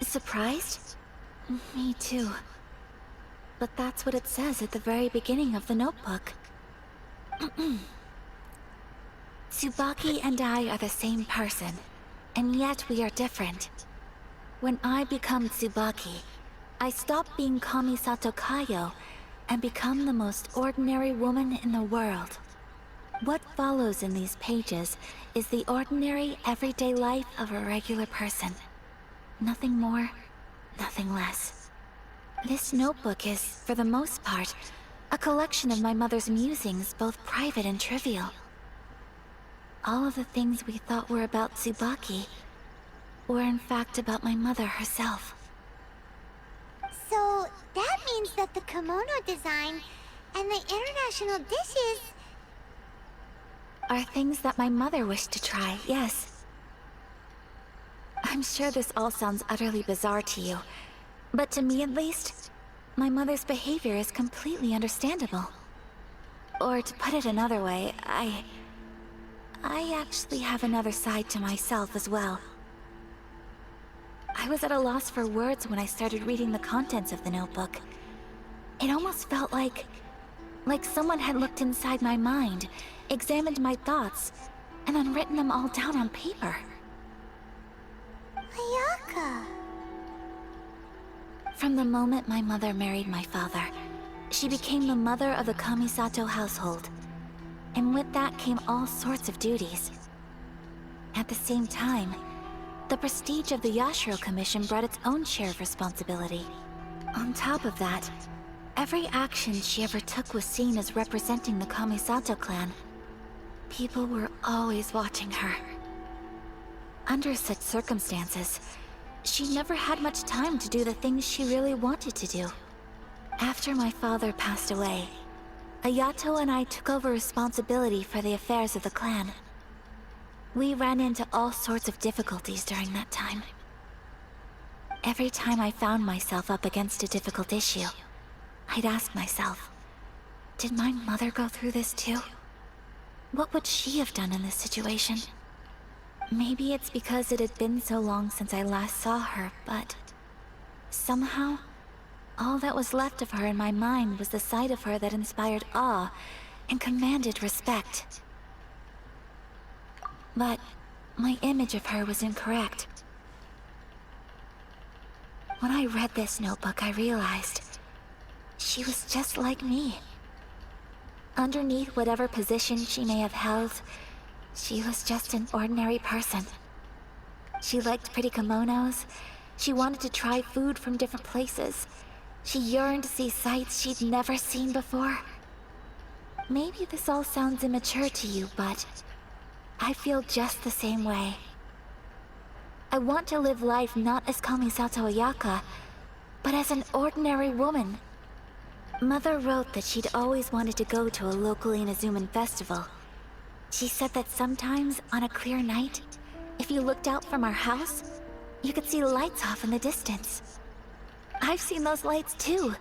Surprised? Me too. But that's what it says at the very beginning of the notebook. Tsubaki and I are the same person, and yet we are different. When I become Tsubaki, I stop being Kamisato Kayo and become the most ordinary woman in the world. What follows in these pages is the ordinary, everyday life of a regular person. Nothing more, nothing less. This notebook is, for the most part, a collection of my mother's musings, both private and trivial. All of the things we thought were about Tsubaki were in fact about my mother herself. So, that means that the kimono design and the international dishes... Are things that my mother wished to try, yes. I'm sure this all sounds utterly bizarre to you, but to me at least, my mother's behavior is completely understandable. Or to put it another way, I actually have another side to myself as well. I was at a loss for words when I started reading the contents of the notebook. It almost felt like someone had looked inside my mind, examined my thoughts, and then written them all down on paper. Ayaka. From the moment my mother married my father, she became the mother of the Kamisato household. And with that came all sorts of duties. At the same time, the prestige of the Yashiro Commission brought its own share of responsibility. On top of that, every action she ever took was seen as representing the Kamisato clan. People were always watching her. Under such circumstances, she never had much time to do the things she really wanted to do. After my father passed away, Ayato and I took over responsibility for the affairs of the clan. We ran into all sorts of difficulties during that time. Every time I found myself up against a difficult issue, I'd ask myself, did my mother go through this too? What would she have done in this situation? Maybe it's because it had been so long since I last saw her, but somehow, all that was left of her in my mind was the side of her that inspired awe and commanded respect. But my image of her was incorrect. When I read this notebook, I realized she was just like me. Underneath whatever position she may have held, she was just an ordinary person. She liked pretty kimonos. She wanted to try food from different places. She yearned to see sights she'd never seen before. Maybe this all sounds immature to you, but I feel just the same way. I want to live life not as Kamisato Ayaka, but as an ordinary woman. Mother wrote that she'd always wanted to go to a local Inazuman festival. She said that sometimes, on a clear night, if you looked out from our house, you could see lights off in the distance. I've seen those lights too.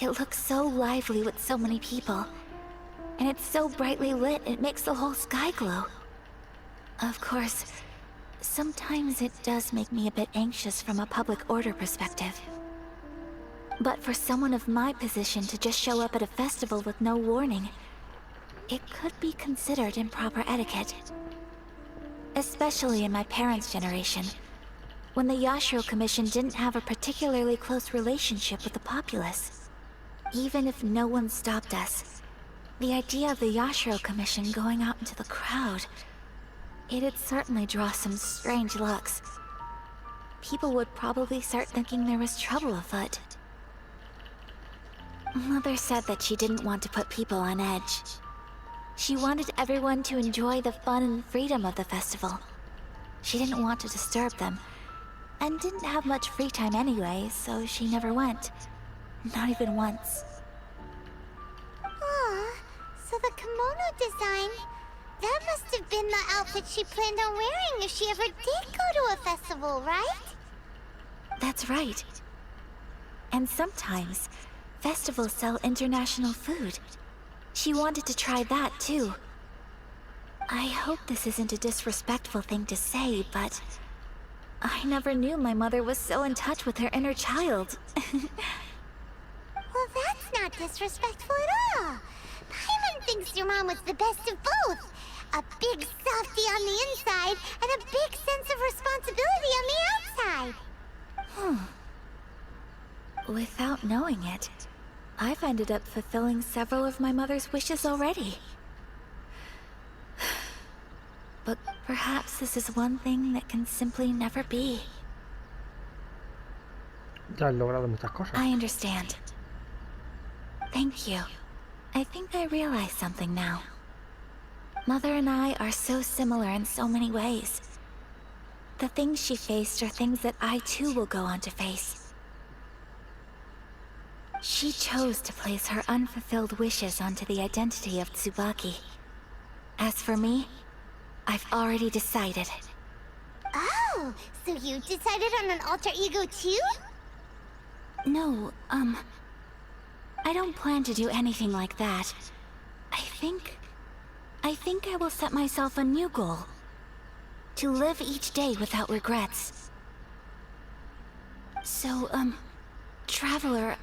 It looks so lively with so many people. And it's so brightly lit, it makes the whole sky glow. Of course, sometimes it does make me a bit anxious from a public order perspective. But for someone of my position to just show up at a festival with no warning, it could be considered improper etiquette. Especially in my parents' generation, when the Yashiro Commission didn't have a particularly close relationship with the populace. Even if no one stopped us, the idea of the Yashiro Commission going out into the crowd, it'd certainly draw some strange looks. People would probably start thinking there was trouble afoot. Mother said that she didn't want to put people on edge. She wanted everyone to enjoy the fun and freedom of the festival. She didn't want to disturb them, and didn't have much free time anyway, so she never went. Not even once. Aw, so the kimono design, that must have been the outfit she planned on wearing if she ever did go to a festival, right? That's right. And sometimes, festivals sell international food. She wanted to try that too. I hope this isn't a disrespectful thing to say, but I never knew my mother was so in touch with her inner child. Well, that's not disrespectful at all. Paimon thinks your mom was the best of both. A big softie on the inside and a big sense of responsibility on the outside. Without knowing it, I've ended up fulfilling several of my mother's wishes already. But perhaps this is one thing that can simply never be. Ya has logrado muchas cosas. I understand. Thank you. I think I realize something now. Mother and I are so similar in so many ways. The things she faced are things that I too will go on to face. She chose to place her unfulfilled wishes onto the identity of Tsubaki. As for me, I've already decided. Oh, so you decided on an alter ego too? No, I don't plan to do anything like that. I I think I will set myself a new goal. To live each day without regrets. So, Traveler,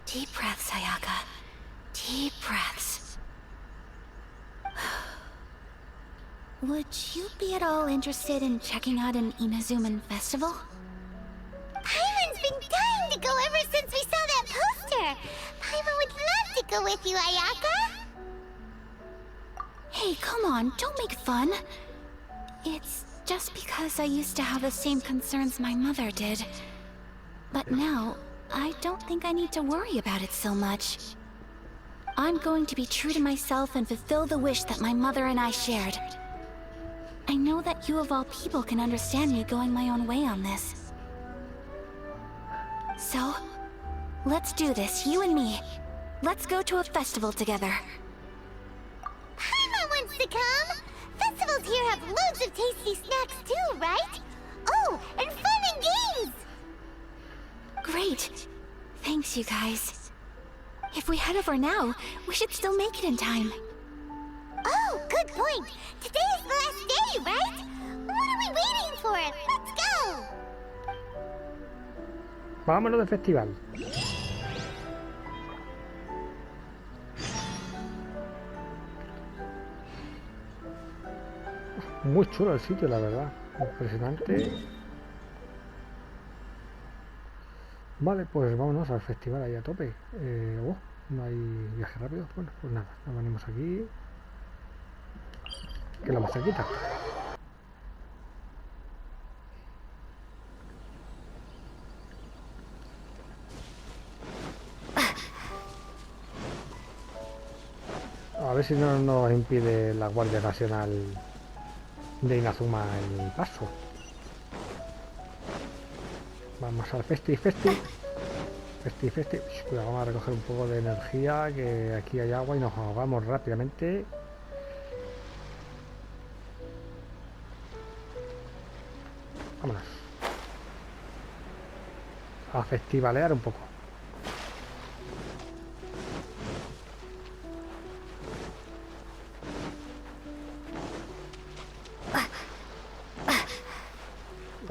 Deep breaths, Ayaka. Deep breaths. Would you be at all interested in checking out an Inazuman festival? Paimon's been dying to go ever since we saw that poster! Paimon would love to go with you, Ayaka! Hey, come on, don't make fun. It's just because I used to have the same concerns my mother did. But now, I don't think I need to worry about it so much. I'm going to be true to myself and fulfill the wish that my mother and I shared. I know that you of all people can understand me going my own way on this. So, let's do this, you and me. Let's go to a festival together. Paimon wants to come! Festivals here have loads of tasty snacks too, right? Oh, and fun and games! Great. Thanks, you guys. If we head over now, we should still make it in time. Oh, good point! Today is the last day, right? What are we waiting for? Let's go! Vámonos de festival. Muy chulo el sitio, la verdad. Impresionante. Vale, pues vámonos al festival ahí a tope. No hay viaje rápido. Bueno, pues nada, nos venimos aquí. Que es la más cerquita. A ver si no nos impide la Guardia Nacional de Inazuma el paso. Vamos al festi. Cuidado, vamos a recoger un poco de energía, que aquí hay agua y nos ahogamos rápidamente. Vámonos. A festivalear un poco.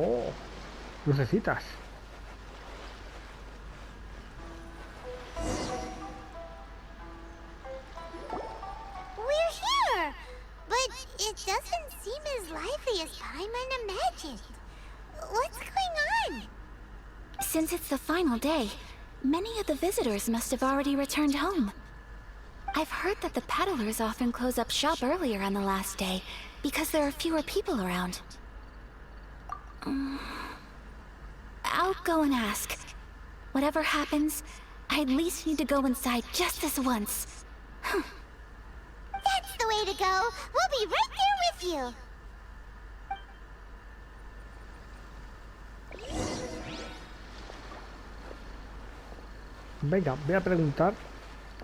Oh, lucecitas. We're here! But it doesn't seem as lively as Paimon imagined. What's going on? Since it's the final day, many of the visitors must have already returned home. I've heard that the peddlers often close up shop earlier on the last day because there are fewer people around. I'll go and ask. Whatever happens, I at least need to go inside just this once. That's the way to go! We'll be right there with you! Venga, voy a preguntar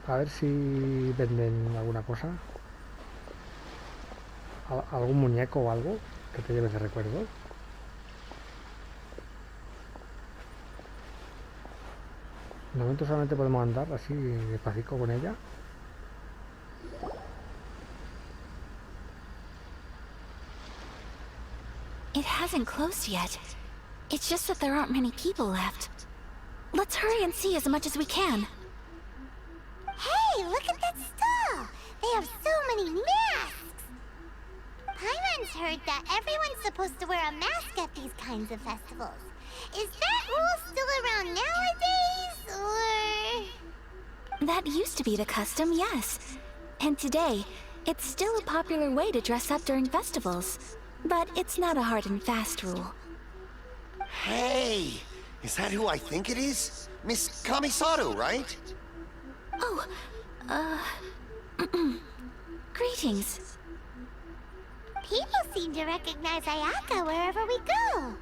a ver si venden alguna cosa. Algún muñeco o algo que te lleves de recuerdo. De momento solamente podemos andar así despacito con ella. It hasn't closed yet. It's just that there aren't many people left. Let's hurry and see as much as we can. Hey, look at that stall! They have so many masks! Paimon's heard that everyone's supposed to wear a mask at these kinds of festivals. Is that rule still around nowadays, or...? That used to be the custom, yes. And today, it's still a popular way to dress up during festivals. But it's not a hard and fast rule. Hey! Is that who I think it is? Miss Kamisato, right? Oh, greetings. People seem to recognize Ayaka wherever we go.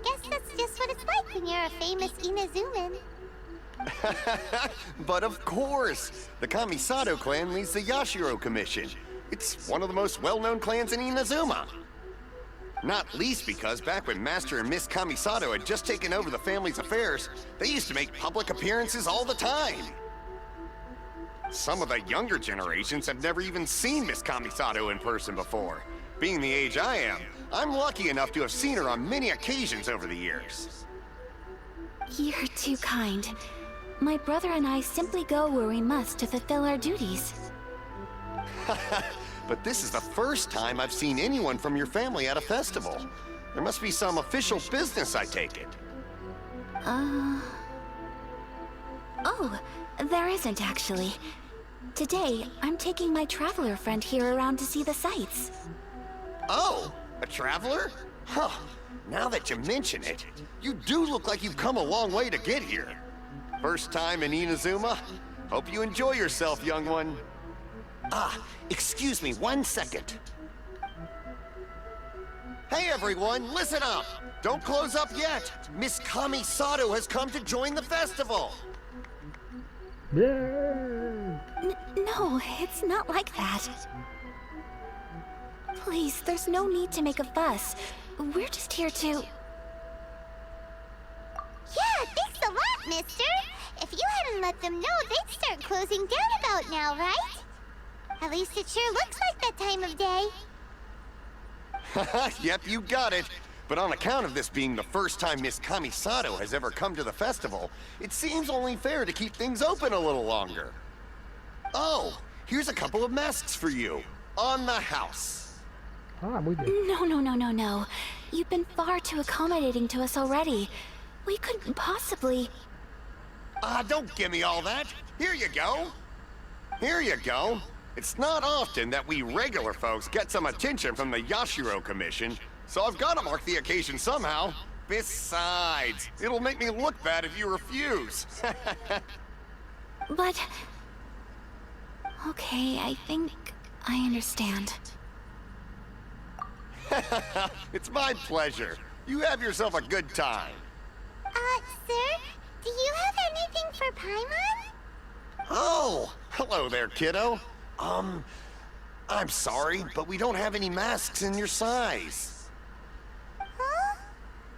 Guess that's just what it's like when you're a famous Inazuman. But of course! The Kamisato clan leads the Yashiro Commission. It's one of the most well-known clans in Inazuma. Not least because back when Master and Miss Kamisato had just taken over the family's affairs, they used to make public appearances all the time. Some of the younger generations have never even seen Miss Kamisato in person before. Being the age I am, I'm lucky enough to have seen her on many occasions over the years. You're too kind. My brother and I simply go where we must to fulfill our duties. But this is the first time I've seen anyone from your family at a festival. There must be some official business, I take it. Oh, there isn't actually. Today, I'm taking my traveler friend here around to see the sights. Oh, a traveler? Huh. Now that you mention it, you do look like you've come a long way to get here. First time in Inazuma? Hope you enjoy yourself, young one. Ah, excuse me 1 second. Hey everyone, listen up! Don't close up yet! Miss Kamisato has come to join the festival! Bien. No, it's not like that. Please, there's no need to make a fuss. We're just here to... Yeah, thanks a lot, mister. If you hadn't let them know, they'd start closing down about now, right? At least it sure looks like that time of day. Yep, you got it. But on account of this being the first time Miss Kamisato has ever come to the festival, it seems only fair to keep things open a little longer. Oh, here's a couple of masks for you. On the house. Ah, muy bien. No. You've been far too accommodating to us already. We couldn't possibly... Don't give me all that. Here you go. Here you go. It's not often that we regular folks get some attention from the Yashiro Commission, so I've got to mark the occasion somehow. Besides, it'll make me look bad if you refuse. But... Okay, I think I understand. It's my pleasure. You have yourself a good time. Sir? Do you have anything for Paimon? Oh, hello there, kiddo. I'm sorry, but we don't have any masks in your size. Huh?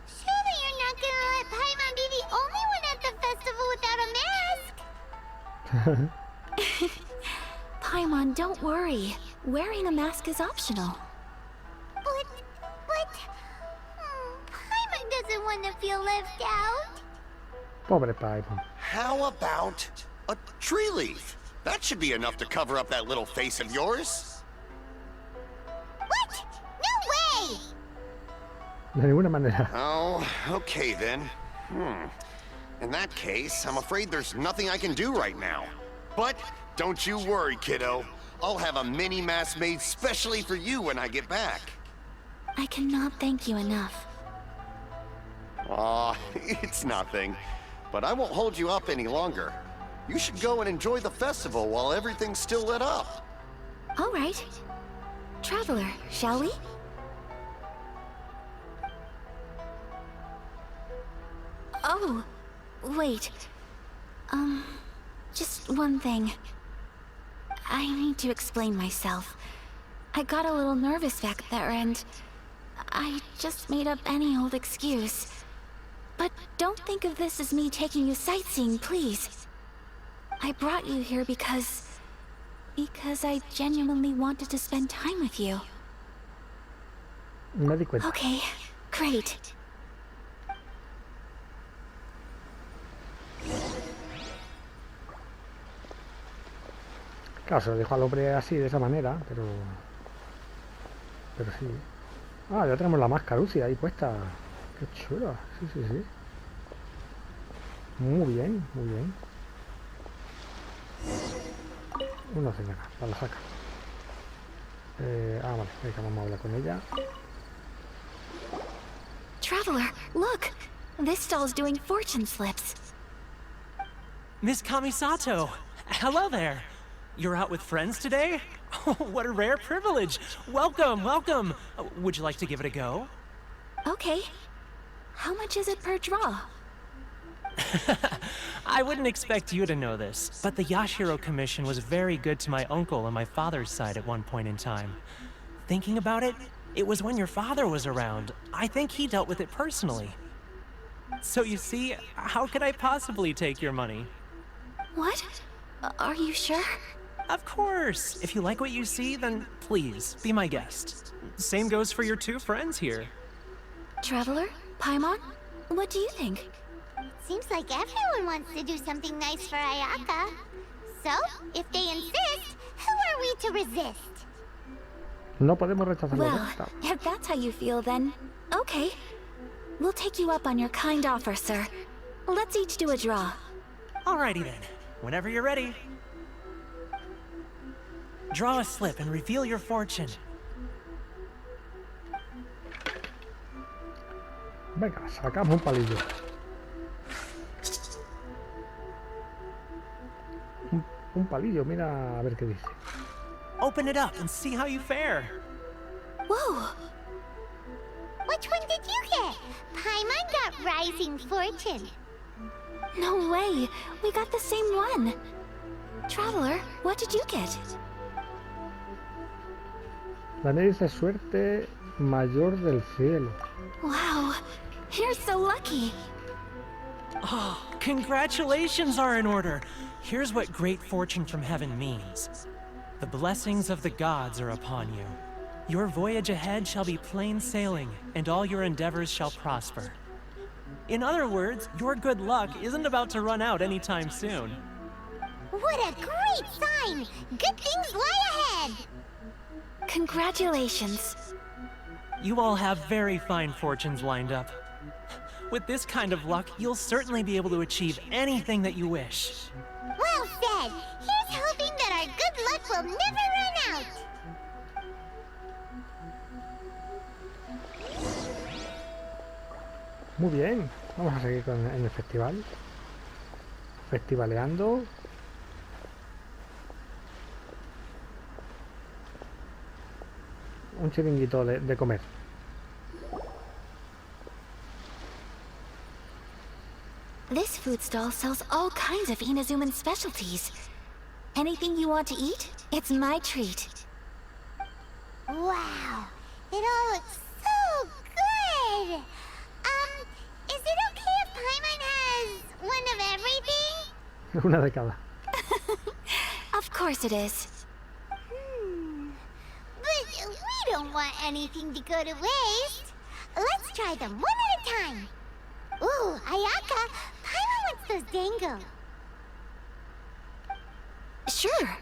Surely you're not gonna let Paimon be the only one at the festival without a mask? Paimon, don't worry. Wearing a mask is optional. But... Paimon doesn't want to feel left out. Pobre Paimon. How about a tree leaf? That should be enough to cover up that little face of yours. What? No way! De ninguna manera. Oh, okay then. In that case, I'm afraid there's nothing I can do right now. But don't you worry, kiddo. I'll have a mini mask made specially for you when I get back. I cannot thank you enough. Aw, it's nothing. But I won't hold you up any longer. You should go and enjoy the festival while everything's still lit up. All right. Traveler, shall we? Oh, wait. Just one thing. I need to explain myself. I got a little nervous back there and I just made up any old excuse. But don't think of this as me taking you sightseeing, please. I brought you here because I genuinely wanted to spend time with you. Me di cuenta. Okay, great. Claro, se lo dijo al hombre así, de esa manera, pero sí. Ah, ya tenemos la mascarucia ahí puesta. Qué chula. Sí. Muy bien, muy bien. Una señora, la saca. Vale, venga, vamos a hablar con ella. Traveler, look! This stall's doing fortune slips. Miss Kamisato! Hello there! You're out with friends today? Oh, what a rare privilege! Welcome! Would you like to give it a go? Okay. How much is it per draw? I wouldn't expect you to know this, but the Yashiro Commission was very good to my uncle on my father's side at one point in time. Thinking about it, It was when your father was around. I think he dealt with it personally. So you see, how could I possibly take your money? What? Are you sure? Of course. If you like what you see, then please, be my guest. Same goes for your two friends here. Traveler? Paimon? What do you think? Seems like everyone wants to do something nice for Ayaka. So, if they insist, who are we to resist? No podemos rechazarlo. Well, if that's how you feel, then okay. We'll take you up on your kind offer, sir. Let's each do a draw. Alrighty then. Whenever you're ready. Draw a slip and reveal your fortune. Venga, sacamos un palillo. Un palillo, mira a ver qué dice. Open it up and see how you fare. Whoa! Which one did you get? Paimon got Rising Fortune. No way! We got the same one! Traveler, what did you get? La ley dice suerte mayor del cielo. Wow! You're so lucky! Oh, congratulations are in order. Here's what great fortune from heaven means. The blessings of the gods are upon you. Your voyage ahead shall be plain sailing, and all your endeavors shall prosper. In other words, your good luck isn't about to run out anytime soon. What a great sign! Good things lie ahead! Congratulations. You all have very fine fortunes lined up. With this kind of luck, you'll certainly be able to achieve anything that you wish. Well said! Here's hoping that our good luck will never run out! Muy bien, vamos a seguir en el festival. Festivaleando. Un chiringuito de comer. This food stall sells all kinds of Inazuman specialties. Anything you want to eat, it's my treat. Wow! It all looks so good! Is it okay if Paimon has one of everything? Una de cada. Of course it is. But we don't want anything to go to waste. Let's try them one at a time. Ooh, Ayaka, Paimon wants those dango. Sure.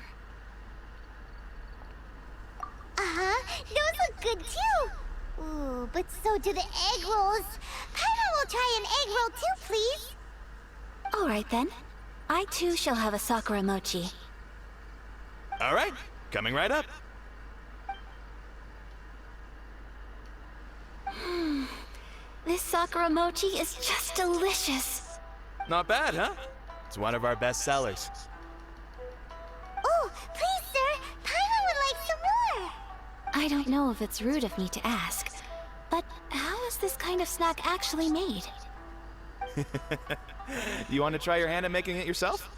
Those look good too. Ooh, but so do the egg rolls. Paimon will try an egg roll too, please. All right then. I too shall have a Sakura mochi. All right, coming right up. This Sakura mochi is just delicious. Not bad, huh? It's one of our best sellers. Oh, please, sir. Paimon would like some more. I don't know if it's rude of me to ask, but how is this kind of snack actually made? You want to try your hand at making it yourself?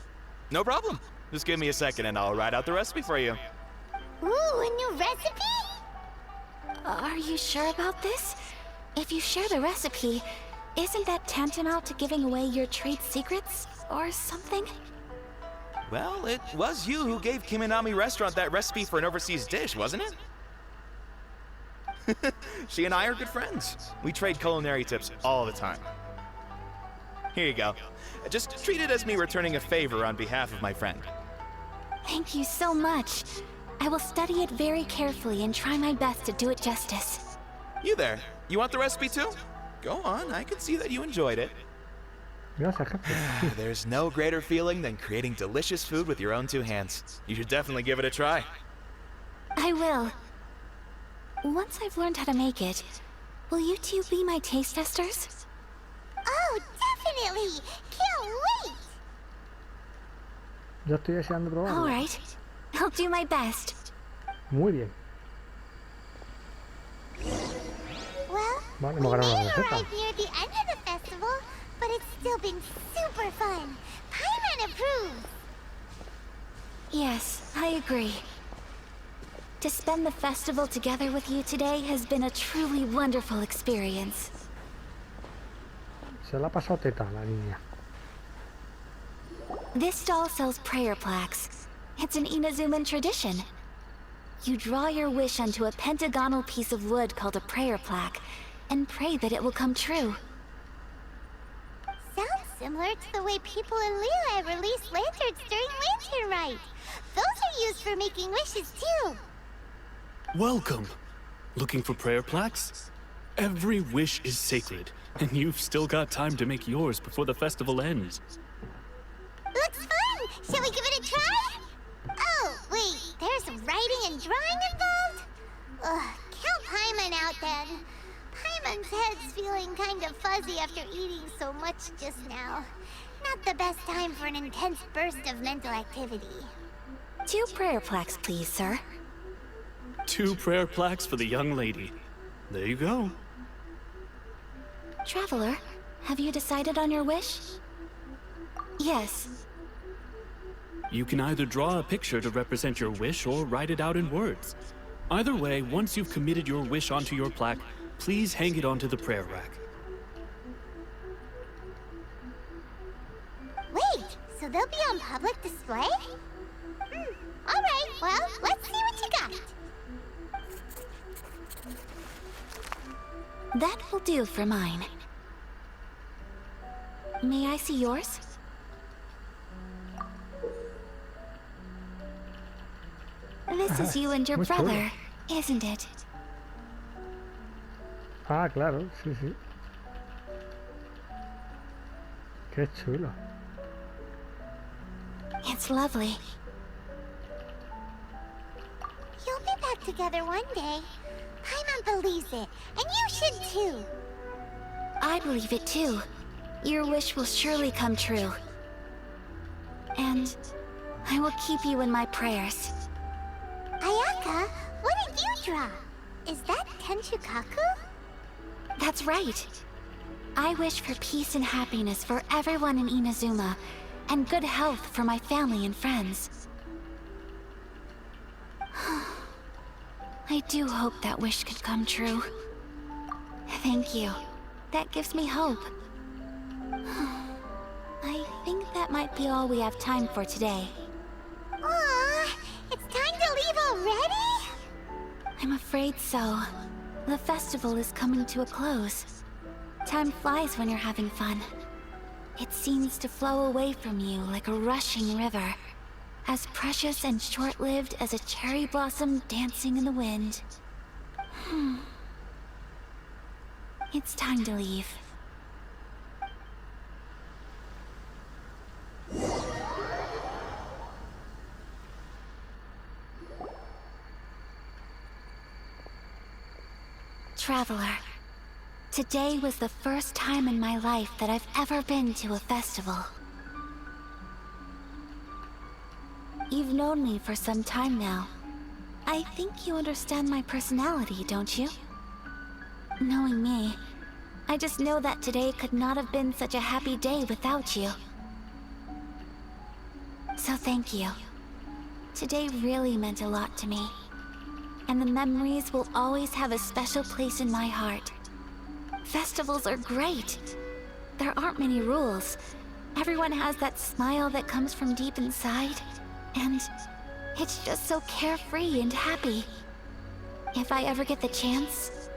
No problem. Just give me a second and I'll write out the recipe for you. Ooh, a new recipe? Are you sure about this? If you share the recipe, isn't that tantamount to giving away your trade secrets or something? Well, it was you who gave Kiminami Restaurant that recipe for an overseas dish, wasn't it? She and I are good friends. We trade culinary tips all the time. Here you go. Just treat it as me returning a favor on behalf of my friend. Thank you so much. I will study it very carefully and try my best to do it justice. You there. You want the recipe too? Go on, I can see that you enjoyed it. Gracias, jefe. There's no greater feeling than creating delicious food with your own two hands. You should definitely give it a try. I will. Once I've learned how to make it, will you two be my taste testers? Oh, definitely! Can't wait! Yo estoy deseando probarlo. All right. I'll do my best. Muy bien. Well, Vale, we hemos ganado may la receta. arrive near the end of the festival, but it's still been super fun. Paimon approves. Yes, I agree. To spend the festival together with you today has been a truly wonderful experience. Se la ha pasado teta la niña. This doll sells prayer plaques. It's an Inazuman tradition. You draw your wish onto a pentagonal piece of wood called a prayer plaque and pray that it will come true. Sounds similar to the way people in Liyue release lanterns during Lantern Rite. Those are used for making wishes too. Welcome. Looking for prayer plaques? Every wish is sacred, and you've still got time to make yours before the festival ends. Looks fun! Shall we give it a try? Oh, wait, there's writing and drawing involved? Ugh, count Paimon out then. Paimon's head's feeling kind of fuzzy after eating so much just now. Not the best time for an intense burst of mental activity. 2 prayer plaques, please, sir. 2 prayer plaques for the young lady. There you go. Traveler, have you decided on your wish? Yes. You can either draw a picture to represent your wish or write it out in words. Either way, once you've committed your wish onto your plaque, please hang it onto the prayer rack. Wait, so they'll be on public display? Alright, well, let's see what you got. That will do for mine. May I see yours? This is you and your Muy chulo. brother, isn't it? Ah, claro, sí, sí. Qué chulo. It's lovely. You'll be back together one day. Paimon believes it, and you should too. I believe it too. Your wish will surely come true. And I will keep you in my prayers. Ayaka, what did you draw? Is that Tenshukaku? That's right. I wish for peace and happiness for everyone in Inazuma, and good health for my family and friends. I do hope that wish could come true. Thank you. That gives me hope. I think that might be all we have time for today. Aw, it's time to leave already? I'm afraid so. The festival is coming to a close. Time flies when you're having fun. It seems to flow away from you like a rushing river, as precious and short-lived as a cherry blossom dancing in the wind. It's time to leave. Traveler, today was the first time in my life that I've ever been to a festival. You've known me for some time now. I think you understand my personality, don't you? Knowing me, I just know that today could not have been such a happy day without you. So thank you. Today really meant a lot to me. And the memories will always have a special place in my heart. Festivals are great. There aren't many rules. Everyone has that smile that comes from deep inside. And it's just so carefree and happy. If I ever get the chance,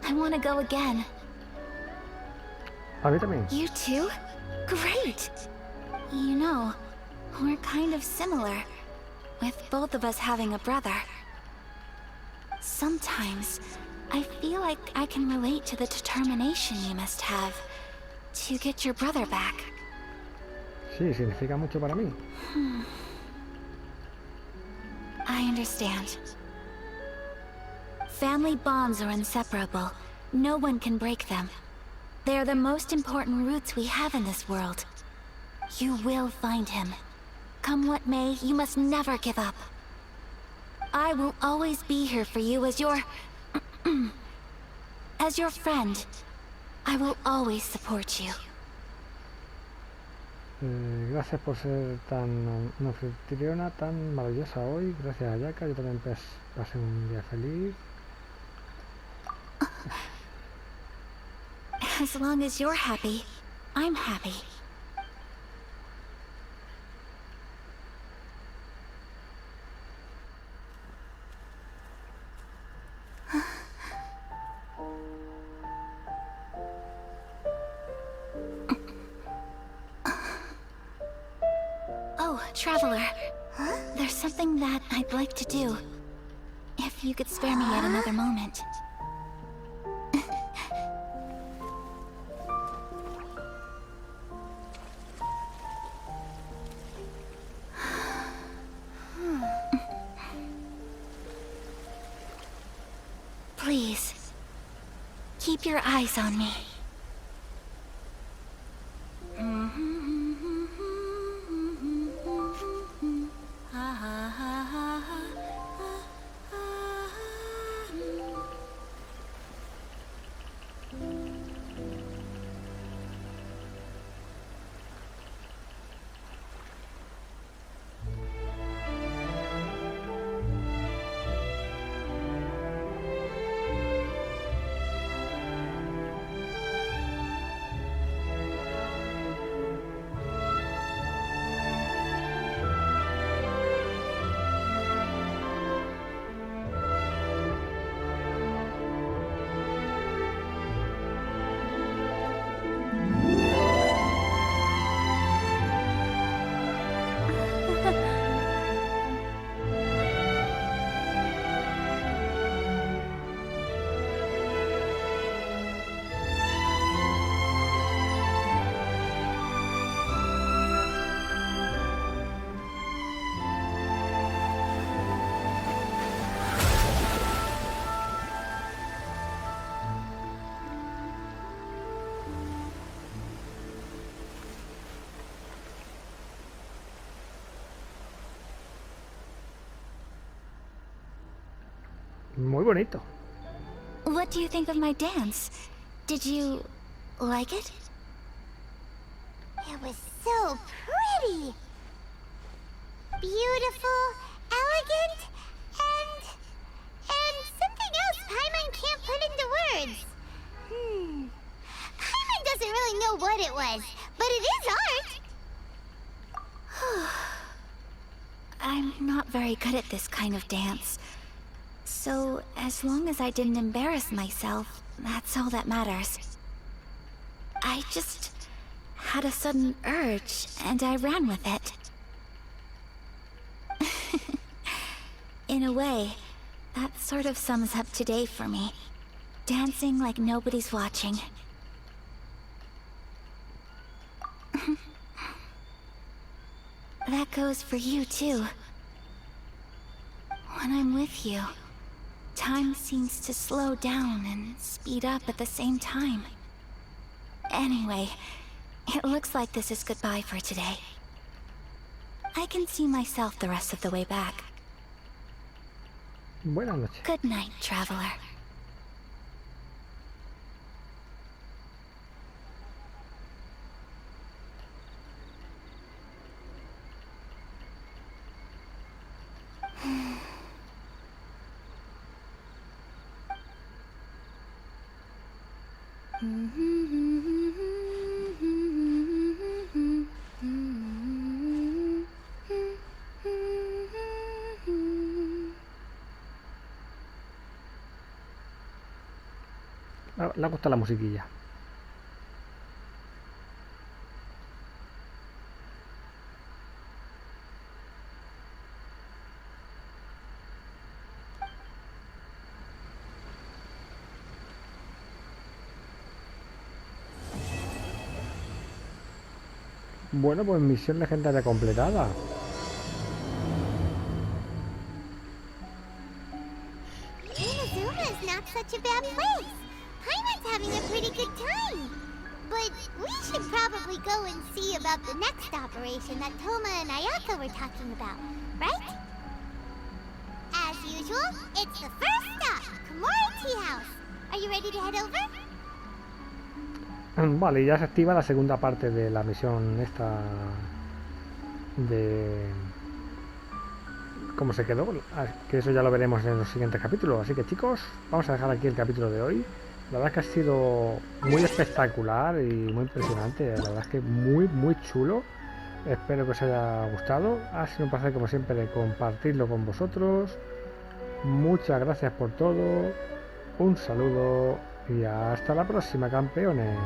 I want to go again. A mí también. You too? Great! You know, we're kind of similar, with both of us having a brother. Sometimes, I feel like I can relate to the determination you must have to get your brother back. Sí, significa mucho para mí. I understand. Family bonds are inseparable. No one can break them. They are the most important roots we have in this world. You will find him. Come what may, you must never give up. I will always be here for you as your... as your friend. I will always support you. Gracias por ser una anfitriona tan maravillosa hoy. Gracias, Ayaka. Yo también pasé un día feliz. As long as you're happy, I'm happy. Oh, Traveler. There's something that I'd like to do. If you could spare me yet another moment. Please, keep your eyes on me. Muy bonito. What do you think of my dance? Did you like it? It was so pretty. Beautiful, elegant, and something else Paimon can't put into words. Paimon doesn't really know what it was, but it is art. I'm not very good at this kind of dance. So, as long as I didn't embarrass myself, that's all that matters. I just had a sudden urge, and I ran with it. In a way, that sort of sums up today for me. Dancing like nobody's watching. That goes for you, too. When I'm with you, time seems to slow down and speed up at the same time. Anyway, it looks like this is goodbye for today. I can see myself the rest of the way back. Buenas noches. Good night, traveler. Le ha gustado la musiquilla. Bueno, pues misión legendaria completada. Inazuma is not such a bad place. Paimon's having a pretty good time. But we should probably go and see about the next operation that Toma and Ayaka were talking about, right? As usual, it's the first stop, Komori Tea House. Are you ready to head over? Vale, y ya se activa la segunda parte de la misión esta de cómo se quedó, que eso ya lo veremos en los siguientes capítulos. Así que chicos, vamos a dejar aquí el capítulo de hoy. La verdad es que ha sido muy espectacular y muy impresionante. La verdad es que muy chulo. Espero que os haya gustado. Ha sido un placer como siempre compartirlo con vosotros. Muchas gracias por todo. Un saludo y hasta la próxima, campeones.